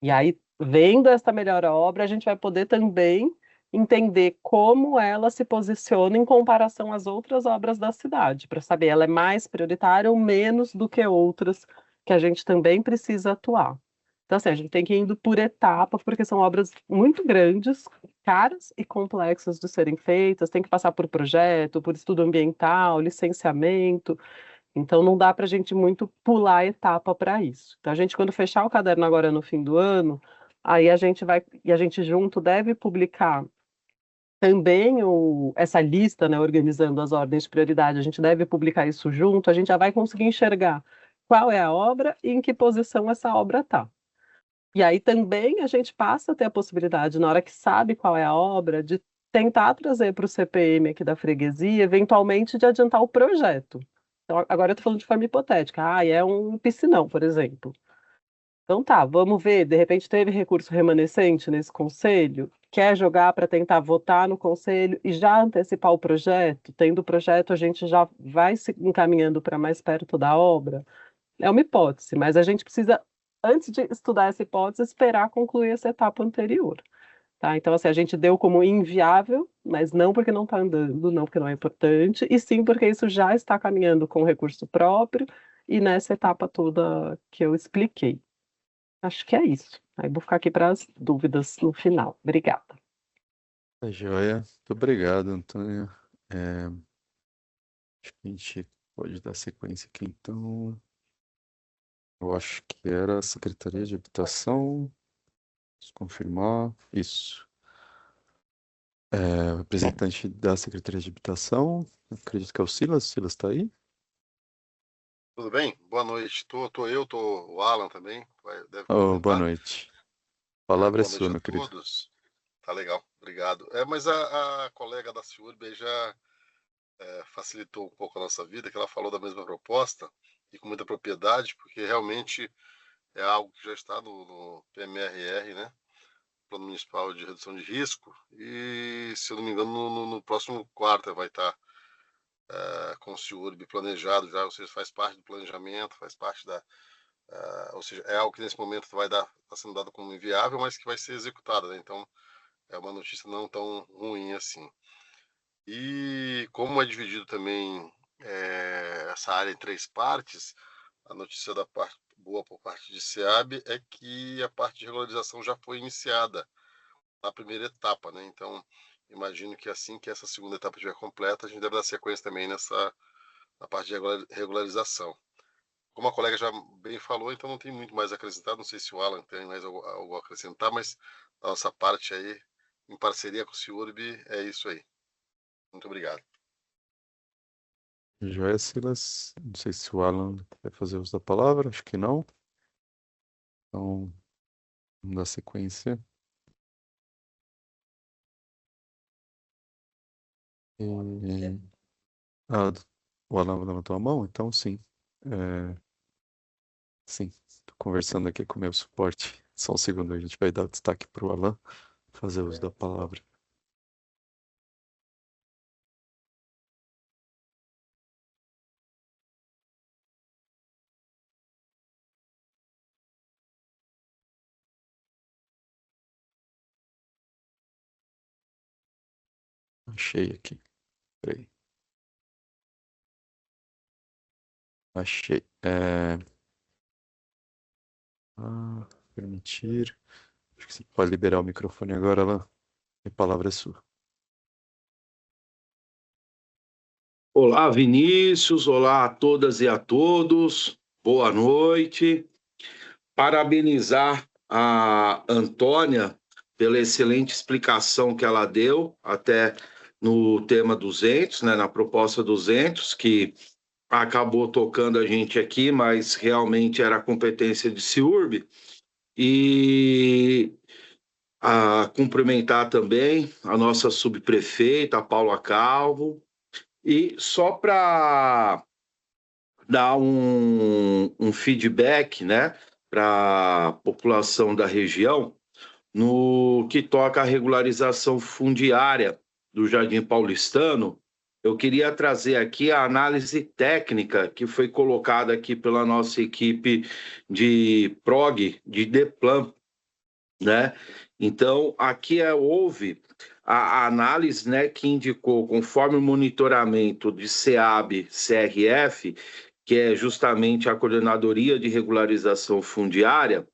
E aí, vendo essa melhor obra, a gente vai poder também entender como ela se posiciona em comparação às outras obras da cidade, para saber ela é mais prioritária ou menos do que outras que a gente também precisa atuar. Então, assim, a gente tem que ir indo por etapa, porque são obras muito grandes, caras e complexas de serem feitas, tem que passar por projeto, por estudo ambiental, licenciamento. Então, não dá para a gente muito pular etapa para isso. Então, a gente, quando fechar o caderno agora no fim do ano, aí a gente vai, e a gente junto deve publicar também essa lista, né, organizando as ordens de prioridade, a gente deve publicar isso junto, a gente já vai conseguir enxergar qual é a obra e em que posição essa obra está. E aí também a gente passa a ter a possibilidade, na hora que sabe qual é a obra, de tentar trazer para o CPM aqui da freguesia, eventualmente de adiantar o projeto. Então, agora eu estou falando de forma hipotética. É um piscinão, por exemplo. Então tá, vamos ver, de repente teve recurso remanescente nesse conselho, quer jogar para tentar votar no conselho e já antecipar o projeto, tendo o projeto a gente já vai se encaminhando para mais perto da obra. É uma hipótese, mas a gente precisa, antes de estudar essa hipótese, esperar concluir essa etapa anterior. Tá? Então, assim, a gente deu como inviável, mas não porque não está andando, não porque não é importante, e sim porque isso já está caminhando com recurso próprio e nessa etapa toda que eu expliquei. Acho que é isso. Aí vou ficar aqui para as dúvidas no final. Obrigada. Tá joia. Muito obrigado, Antônia. Acho que a gente pode dar sequência aqui, então. Eu acho que era a Secretaria de Habitação. Vamos confirmar. Isso. O representante da Secretaria de Habitação, acredito que é o Silas. Silas está aí? Tudo bem? Boa noite. Tô o Alan também. Deve Boa comentar. noite. A palavra é Boa sua, noite meu a querido. todos. Tá legal, obrigado. Mas a colega da CIURB aí já facilitou um pouco a nossa vida, que ela falou da mesma proposta e com muita propriedade, porque realmente é algo que já está no PMRR, né? Plano Municipal de Redução de Risco, e, se eu não me engano, no próximo quarto vai estar com o CIURB planejado já, ou seja, faz parte do planejamento, faz parte ou seja, é algo que nesse momento está sendo dado como inviável, mas que vai ser executado, né? Então, é uma notícia não tão ruim assim. E como é dividido também essa área em 3 partes, a notícia da parte boa por parte de SEAB é que a parte de regularização já foi iniciada. na primeira etapa, né? Então, imagino que assim que essa segunda etapa estiver completa, a gente deve dar sequência também na parte de regularização. Como a colega já bem falou, então não tem muito mais a acrescentar. Não sei se o Alan tem mais algo a acrescentar, mas da nossa parte aí, em parceria com o CIURB, é isso aí. Muito obrigado. Joia, Silas. Não sei se o Alan vai fazer uso da palavra, acho que não. Então, vamos dar sequência. Ah, o Alan levantou a mão, então sim. Sim, estou conversando aqui com o meu suporte. Só um segundo, a gente vai dar destaque para o Alan fazer uso da palavra. Achei aqui. Peraí. Achei. Permitir. Acho que você pode liberar o microfone agora, Alan. A palavra é sua. Olá, Vinícius. Olá a todas e a todos. Boa noite. Parabenizar a Antônia pela excelente explicação que ela deu, até no tema 200, né, na proposta 200, que acabou tocando a gente aqui, mas realmente era competência de CIURB. E cumprimentar também a nossa subprefeita, a Paula Calvo. E só para dar um feedback, né, para a população da região, no que toca à regularização fundiária do Jardim Paulistano, eu queria trazer aqui a análise técnica que foi colocada aqui pela nossa equipe de PROG, de DEPLAN, né? Então, aqui houve a análise, né, que indicou, conforme o monitoramento de SEAB-CRF, que é justamente a Coordenadoria de Regularização Fundiária,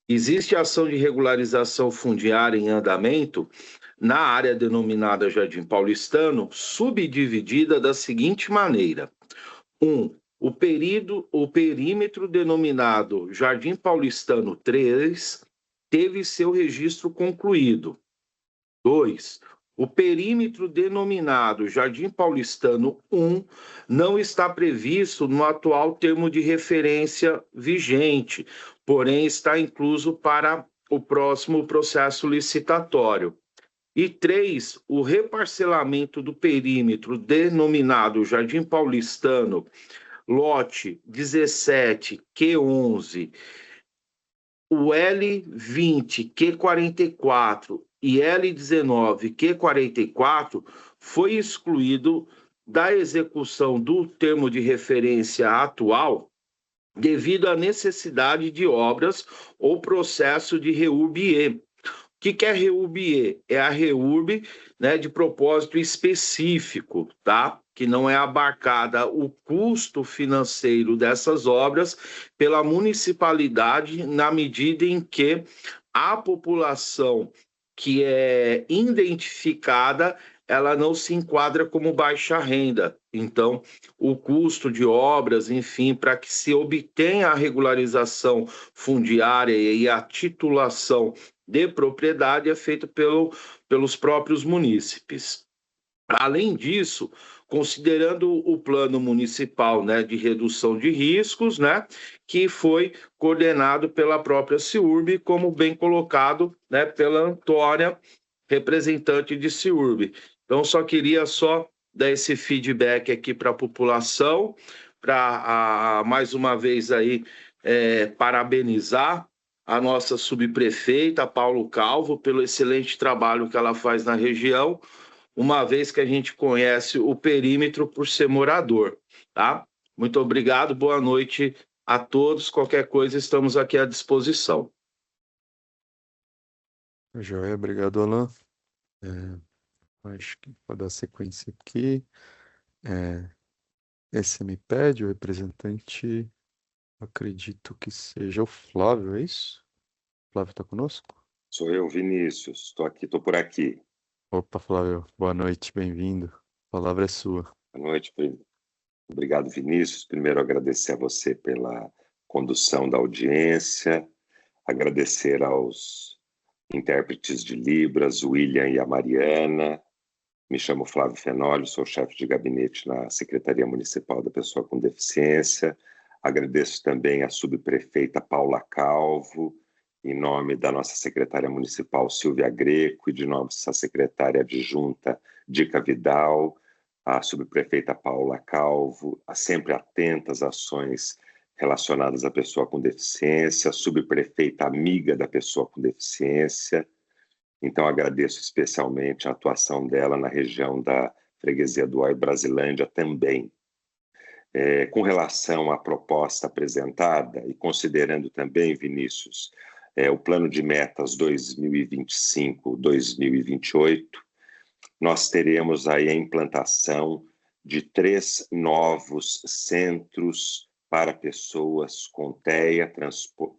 existe ação de regularização fundiária em andamento na área denominada Jardim Paulistano, subdividida da seguinte maneira: o perímetro denominado Jardim Paulistano 3 teve seu registro concluído. 2. O perímetro denominado Jardim Paulistano 1 não está previsto no atual termo de referência vigente, porém está incluso para o próximo processo licitatório. E 3. O reparcelamento do perímetro denominado Jardim Paulistano, lote 17, Q11, o L20, Q44 e L19, Q44 foi excluído da execução do termo de referência atual devido à necessidade de obras ou processo de REURB-E. O que é REURB-E? É a REURB, né, de propósito específico, tá? Que não é abarcada o custo financeiro dessas obras pela municipalidade na medida em que a população que é identificada, ela não se enquadra como baixa renda. Então, o custo de obras, enfim, para que se obtenha a regularização fundiária e a titulação de propriedade é feito pelos próprios munícipes. Além disso, considerando o plano municipal, né, de redução de riscos, né, que foi coordenado pela própria CIURB, como bem colocado, né, pela Antônia, representante de CIURB. Então, só queria dar esse feedback aqui para a população, para mais uma vez aí parabenizar a nossa subprefeita, Paulo Calvo, pelo excelente trabalho que ela faz na região, uma vez que a gente conhece o perímetro por ser morador, tá? Muito obrigado, boa noite a todos. Qualquer coisa, estamos aqui à disposição. Joia, obrigado, Alan. Acho que vou dar sequência aqui. Esse me pede o representante, acredito que seja o Flávio, é isso? O Flávio está conosco? Sou eu, Vinícius. Estou por aqui. Opa, Flávio, boa noite, bem-vindo. A palavra é sua. Boa noite. Obrigado, Vinícius. Primeiro, agradecer a você pela condução da audiência, agradecer aos intérpretes de Libras, o William e a Mariana. Me chamo Flávio Fenólio, sou chefe de gabinete na Secretaria Municipal da Pessoa com Deficiência. Agradeço também à subprefeita Paula Calvo, em nome da nossa secretária municipal Silvia Greco e de nossa secretária adjunta Dica Vidal, a subprefeita Paula Calvo, sempre atenta às ações relacionadas à pessoa com deficiência, a subprefeita amiga da pessoa com deficiência. Então, agradeço especialmente a atuação dela na região da freguesia do Oi Brasilândia também. Com relação à proposta apresentada, e considerando também, Vinícius, o plano de metas 2025-2028, nós teremos aí a implantação de 3 novos centros para pessoas com TEA,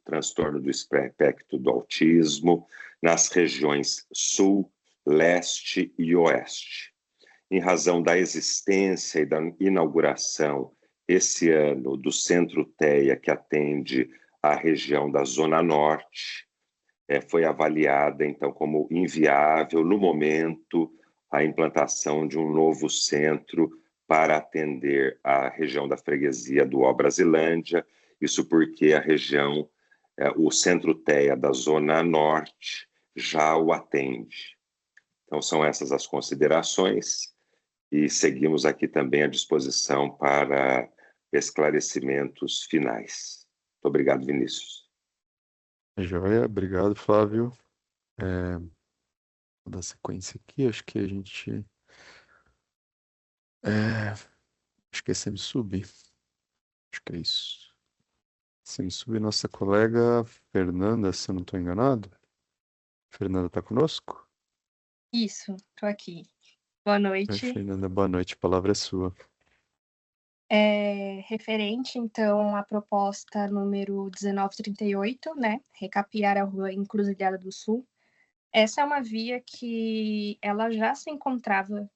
transtorno do espectro do autismo, nas regiões Sul, Leste e Oeste. Em razão da existência e da inauguração esse ano do Centro TEA, que atende a região da Zona Norte, foi avaliada, então, como inviável, no momento, a implantação de um novo centro para atender a região da freguesia do Ó Brasilândia, isso porque a região, o Centro TEA da Zona Norte já o atende. Então, são essas as considerações e seguimos aqui também à disposição para esclarecimentos finais. Muito obrigado, Vinícius. Joia, obrigado, Flávio. Vou dar sequência aqui, acho que a gente... Esqueci de subir. Acho que é isso. Se subir nossa colega Fernanda, se eu não estou enganado. Fernanda está conosco? Isso, estou aqui. Boa noite. Fernanda, boa noite, a palavra é sua. Referente, então, à proposta número 1938, né? Recapear a rua Encruzilhada do Sul. Essa é uma via que ela já se encontrava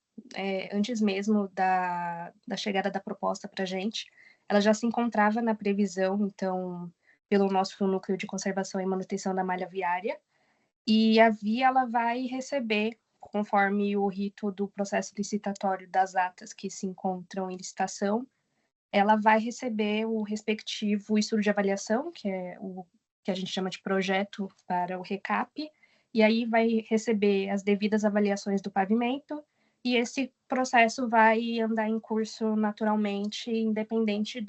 antes mesmo da chegada da proposta para a gente. Ela já se encontrava na previsão, então, pelo nosso núcleo de conservação e manutenção da malha viária. E a via ela vai receber, conforme o rito do processo licitatório das atas que se encontram em licitação, ela vai receber o respectivo estudo de avaliação, que é o que a gente chama de projeto para o RECAP, e aí vai receber as devidas avaliações do pavimento, e esse processo vai andar em curso naturalmente, independente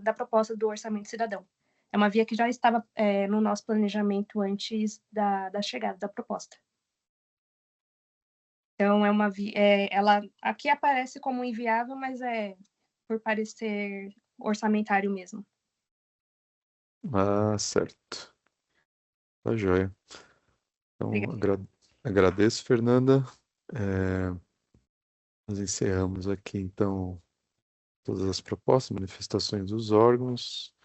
da proposta do orçamento cidadão. É uma via que já estava no nosso planejamento antes da chegada da proposta. Então, é uma via, ela aqui aparece como inviável, mas por parecer orçamentário mesmo. Certo. Tá joia. Então, agradeço, Fernanda. Nós encerramos aqui, então, todas as propostas, manifestações dos órgãos.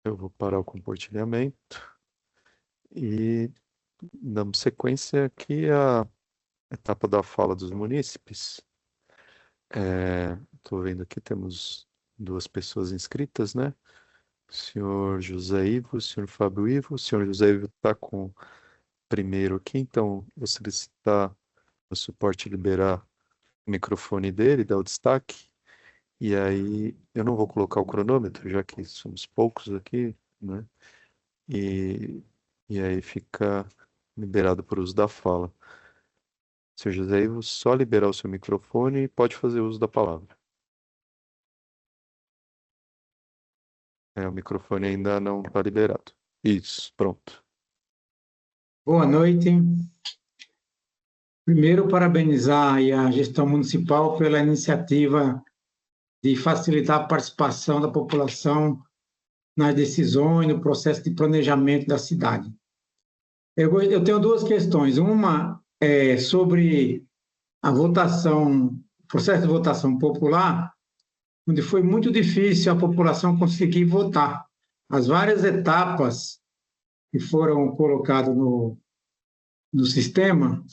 Eu vou parar o compartilhamento e damos sequência aqui à etapa da fala dos munícipes. Estou vendo aqui, temos 2 pessoas inscritas, né? O senhor José Ivo, o senhor Fábio Ivo. O senhor José Ivo está com primeiro aqui, então vou solicitar o suporte liberar o microfone dele, dar o destaque. E aí, eu não vou colocar o cronômetro, já que somos poucos aqui, né? E aí fica liberado por uso da fala. Senhor José Ivo, só liberar o seu microfone e pode fazer uso da palavra. O microfone ainda não está liberado. Isso, pronto. Boa noite. Primeiro, parabenizar a gestão municipal pela iniciativa de facilitar a participação da população nas decisões, no processo de planejamento da cidade. Eu tenho 2 questões. Uma é sobre a votação, o processo de votação popular, onde foi muito difícil a população conseguir votar. As várias etapas que foram colocadas do sistema,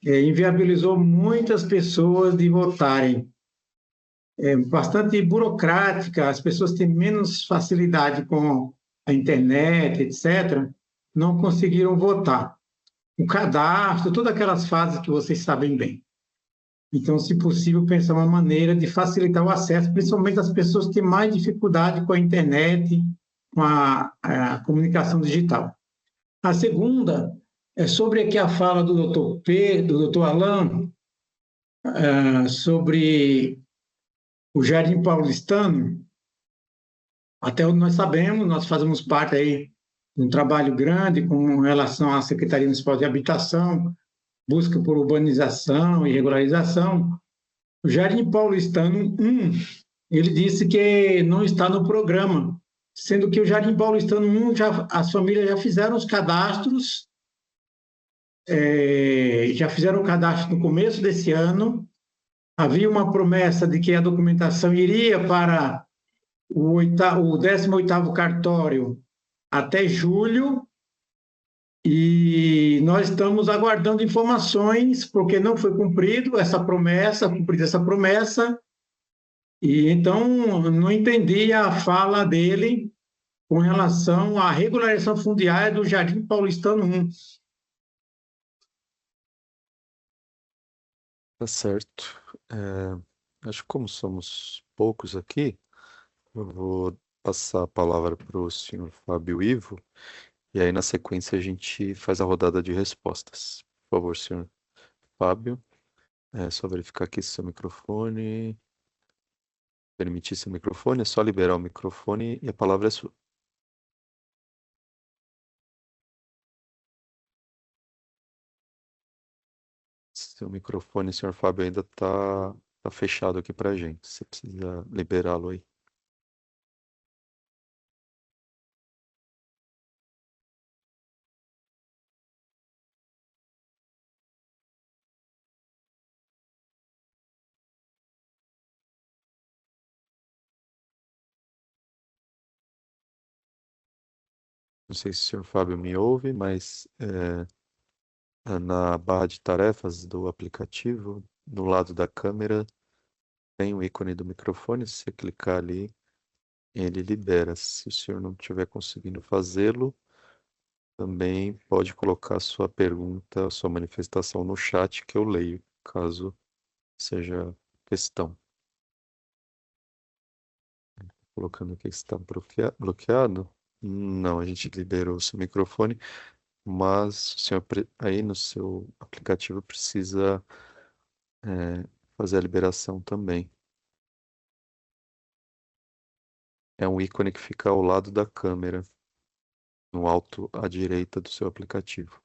inviabilizou muitas pessoas de votarem. É bastante burocrática, as pessoas têm menos facilidade com a internet, etc., não conseguiram votar. O cadastro, todas aquelas fases que vocês sabem bem. Então, se possível, pensar uma maneira de facilitar o acesso, principalmente as pessoas que têm mais dificuldade com a internet, com a comunicação digital. A segunda é sobre aqui a fala do Dr. Pedro, do Dr. Alain, sobre o Jardim Paulistano. Até onde nós sabemos, nós fazemos parte aí de um trabalho grande com relação à Secretaria Municipal de Habitação, busca por urbanização e regularização. O Jardim Paulistano 1, ele disse que não está no programa, sendo que o Jardim Paulistano 1, as famílias já fizeram os cadastros, já fizeram o cadastro no começo desse ano. Havia uma promessa de que a documentação iria para o 18º cartório até julho, e nós estamos aguardando informações, porque não foi cumprida essa promessa, e então não entendi a fala dele com relação à regularização fundiária do Jardim Paulistano 1. Tá certo. Acho que como somos poucos aqui, eu vou passar a palavra para o senhor Fábio Ivo, e aí na sequência a gente faz a rodada de respostas. Por favor, senhor Fábio, só verificar aqui seu microfone. Permitir seu microfone, é só liberar o microfone e a palavra é sua. Seu microfone, senhor Fábio, ainda tá fechado aqui pra gente. Você precisa liberá-lo aí. Não sei se o senhor Fábio me ouve, mas na barra de tarefas do aplicativo, do lado da câmera, tem o ícone do microfone. Se você clicar ali, ele libera. Se o senhor não estiver conseguindo fazê-lo, também pode colocar a sua pergunta, a sua manifestação no chat que eu leio, caso seja questão. Colocando aqui que está bloqueado. Não, a gente liberou o seu microfone, mas o senhor aí no seu aplicativo precisa fazer a liberação também. É um ícone que fica ao lado da câmera, no alto à direita do seu aplicativo.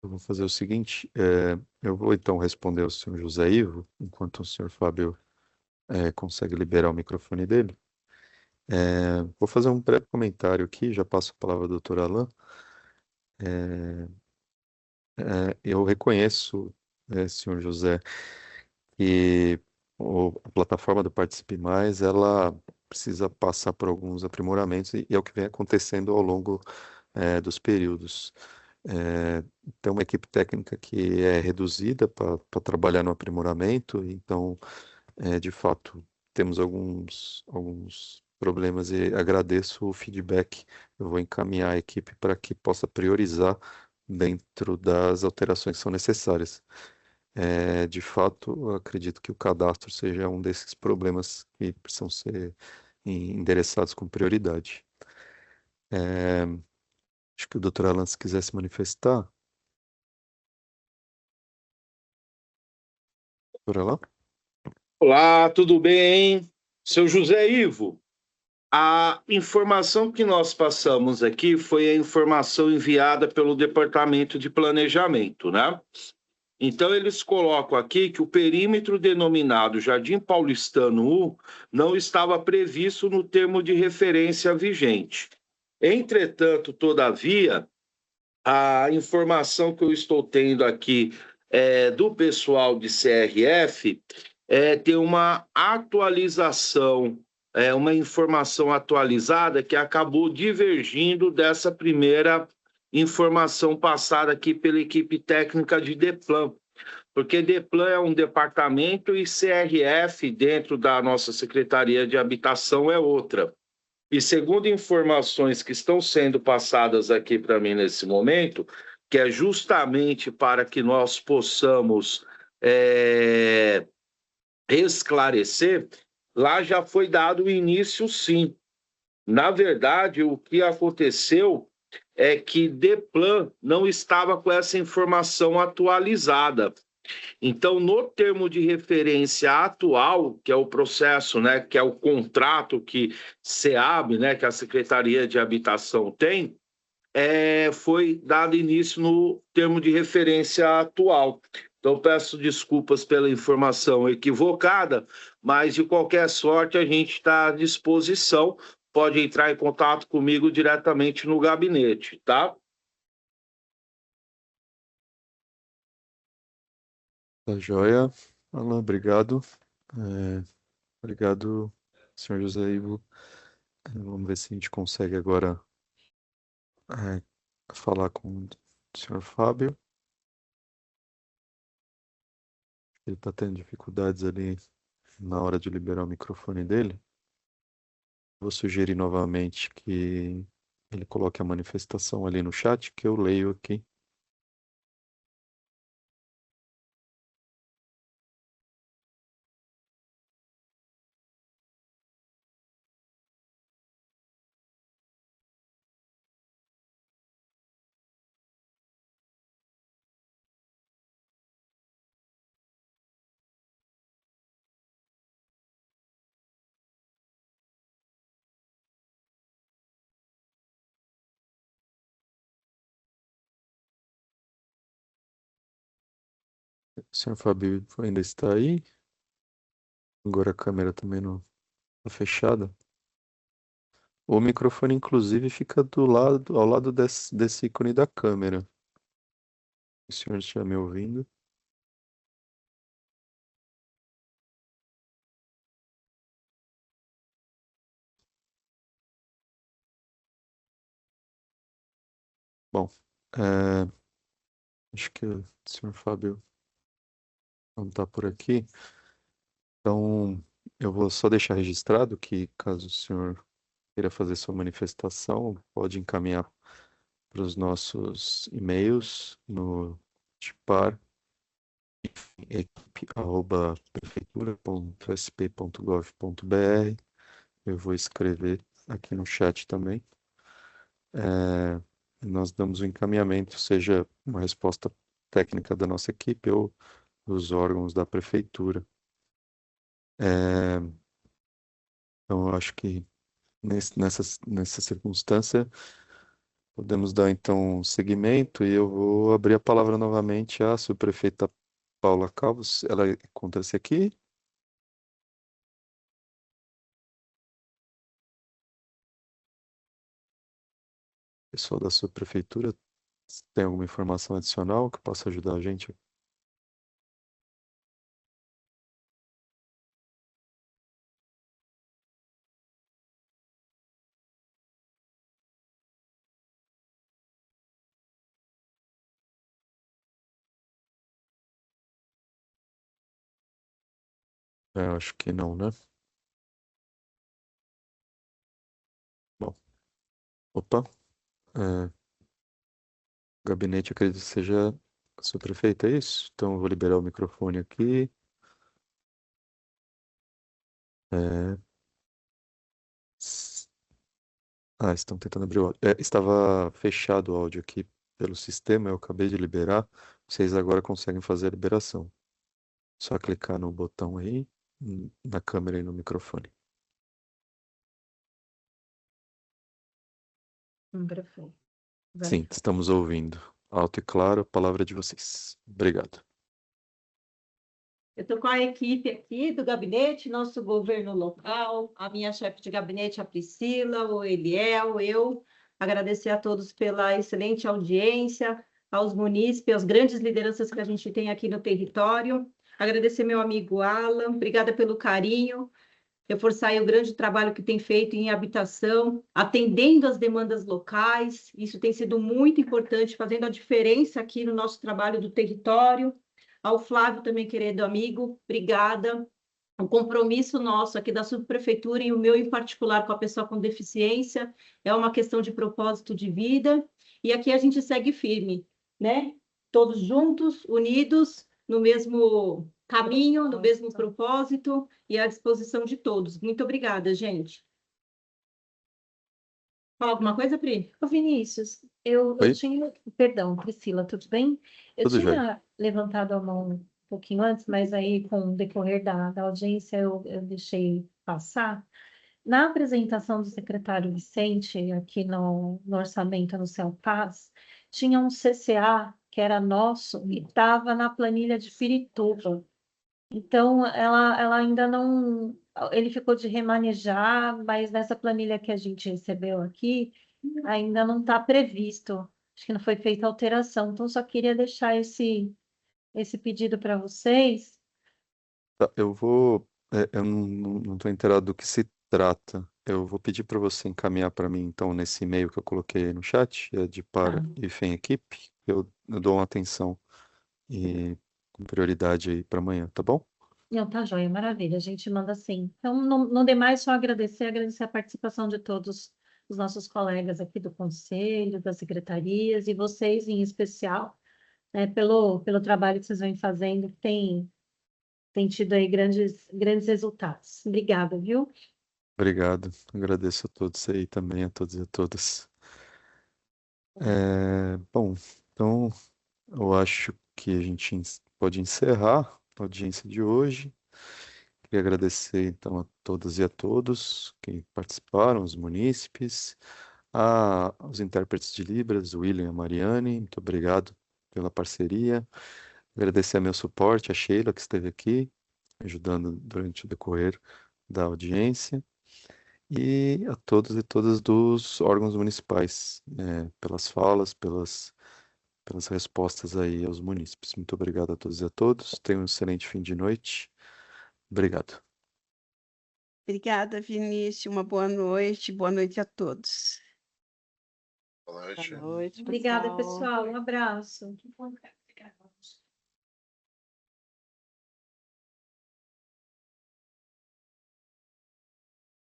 Eu vou fazer o seguinte, eu vou então responder ao senhor José Ivo, enquanto o senhor Fábio consegue liberar o microfone dele. Vou fazer um breve comentário aqui, já passo a palavra ao doutor Alain. Eu reconheço, senhor José, que a plataforma do Participe Mais, ela precisa passar por alguns aprimoramentos, e é o que vem acontecendo ao longo dos períodos. Tem uma equipe técnica que é reduzida para trabalhar no aprimoramento, então, de fato, temos alguns problemas e agradeço o feedback. Eu vou encaminhar a equipe para que possa priorizar dentro das alterações que são necessárias. De fato, eu acredito que o cadastro seja um desses problemas que precisam ser endereçados com prioridade. Acho que o doutor Alan, se quiser se manifestar. Doutor Alan? Olá, tudo bem? Seu José Ivo, a informação que nós passamos aqui foi a informação enviada pelo Departamento de Planejamento, né? Então, eles colocam aqui que o perímetro denominado Jardim Paulistano 1 não estava previsto no termo de referência vigente. Entretanto, todavia, a informação que eu estou tendo aqui do pessoal de CRF tem uma atualização, uma informação atualizada que acabou divergindo dessa primeira informação passada aqui pela equipe técnica de DEPLAN, porque DEPLAN é um departamento e CRF, dentro da nossa Secretaria de Habitação, é outra. E segundo informações que estão sendo passadas aqui para mim nesse momento, que é justamente para que nós possamos esclarecer, lá já foi dado o início, sim. Na verdade, o que aconteceu é que DEPLAN não estava com essa informação atualizada. Então, no termo de referência atual, que é o processo, né, que é o contrato que SEAB, né, que a Secretaria de Habitação tem, foi dado início no termo de referência atual. Então, peço desculpas pela informação equivocada, mas, de qualquer sorte, a gente está à disposição. Pode entrar em contato comigo diretamente no gabinete, tá? Tá joia. Alan, obrigado. Obrigado, senhor José Ivo. Vamos ver se a gente consegue agora falar com o senhor Fábio. Ele está tendo dificuldades ali na hora de liberar o microfone dele. Vou sugerir novamente que ele coloque a manifestação ali no chat, que eu leio aqui. O senhor Fábio ainda está aí? Agora a câmera também não está fechada. O microfone, inclusive, fica ao lado desse ícone da câmera. O senhor está me ouvindo? Bom, acho que o senhor Fábio não está por aqui. Então, eu vou só deixar registrado que, caso o senhor queira fazer sua manifestação, pode encaminhar para os nossos e-mails no equipe@prefeitura.sp.gov.br. Eu vou escrever aqui no chat também. Nós damos o encaminhamento, seja uma resposta técnica da nossa equipe ou dos órgãos da prefeitura. Então, eu acho que nessa circunstância podemos dar então seguimento e eu vou abrir a palavra novamente à subprefeita Paula Calvos. Ela encontra-se aqui. Pessoal da subprefeitura, tem alguma informação adicional que possa ajudar a gente? Eu acho que não, né? Bom, opa, gabinete, acredito que seja a subprefeita, é isso? Então, eu vou liberar o microfone aqui. Estão tentando abrir o áudio. Estava fechado o áudio aqui pelo sistema, eu acabei de liberar. Vocês agora conseguem fazer a liberação. Só clicar no botão aí, na câmera e no microfone. Perfeito. Sim, estamos ouvindo. Alto e claro, a palavra é de vocês. Obrigado. Eu estou com a equipe aqui do gabinete, nosso governo local, a minha chefe de gabinete, a Priscila, o Eliel, eu. agradecer a todos pela excelente audiência, aos munícipes, às grandes lideranças que a gente tem aqui no território. Agradecer meu amigo Alan, obrigada pelo carinho, reforçar aí o grande trabalho que tem feito em habitação, atendendo às demandas locais, isso tem sido muito importante, fazendo a diferença aqui no nosso trabalho do território. Ao Flávio também, querido amigo, obrigada. O compromisso nosso aqui da subprefeitura e o meu em particular com a pessoa com deficiência é uma questão de propósito de vida, e aqui a gente segue firme, né? Todos juntos, unidos, no mesmo caminho, no mesmo propósito e à disposição de todos. Muito obrigada, gente. Fala alguma coisa, Pri? Ô, Vinícius, eu Oi? tinha. Perdão, Priscila, tudo bem? Eu Tudo jóia. tinha levantado a mão um pouquinho antes, mas aí, com o decorrer da audiência, eu deixei passar. Na apresentação do secretário Vicente, aqui no orçamento no Céu Paz, tinha um CCA que era nosso e estava na planilha de Pirituba. Então, ela ainda não. Ele ficou de remanejar, mas nessa planilha que a gente recebeu aqui, ainda não está previsto. Acho que não foi feita alteração. Então, só queria deixar esse pedido para vocês. Tá, eu não estou inteirado do que se trata. Eu vou pedir para você encaminhar para mim, então, nesse e-mail que eu coloquei aí no chat, é de para Tá. hífen equipe, eu dou uma atenção e com prioridade aí para amanhã, tá bom? Não, tá joia, maravilha. A gente manda sim. Então, não demais só agradecer a participação de todos os nossos colegas aqui do Conselho, das secretarias e vocês em especial, né, pelo trabalho que vocês vêm fazendo, que tem tido aí grandes resultados. Obrigada, viu? Obrigado. Agradeço a todos aí também, a todos e a todas. Bom, então eu acho que a gente pode encerrar a audiência de hoje. Queria agradecer então a todas e a todos que participaram, os munícipes, aos intérpretes de Libras, o William e a Mariane, muito obrigado pela parceria. Agradecer a meu suporte, a Sheila, que esteve aqui, ajudando durante o decorrer da audiência, e a todos e todas dos órgãos municipais, pelas falas, pelas respostas aí aos munícipes. Muito obrigado a todos e a todos. Tenham um excelente fim de noite. Obrigado. Obrigada, Vinícius. Uma boa noite. Boa noite a todos. Boa noite. Boa noite, Obrigada, pessoal. pessoal. Um abraço.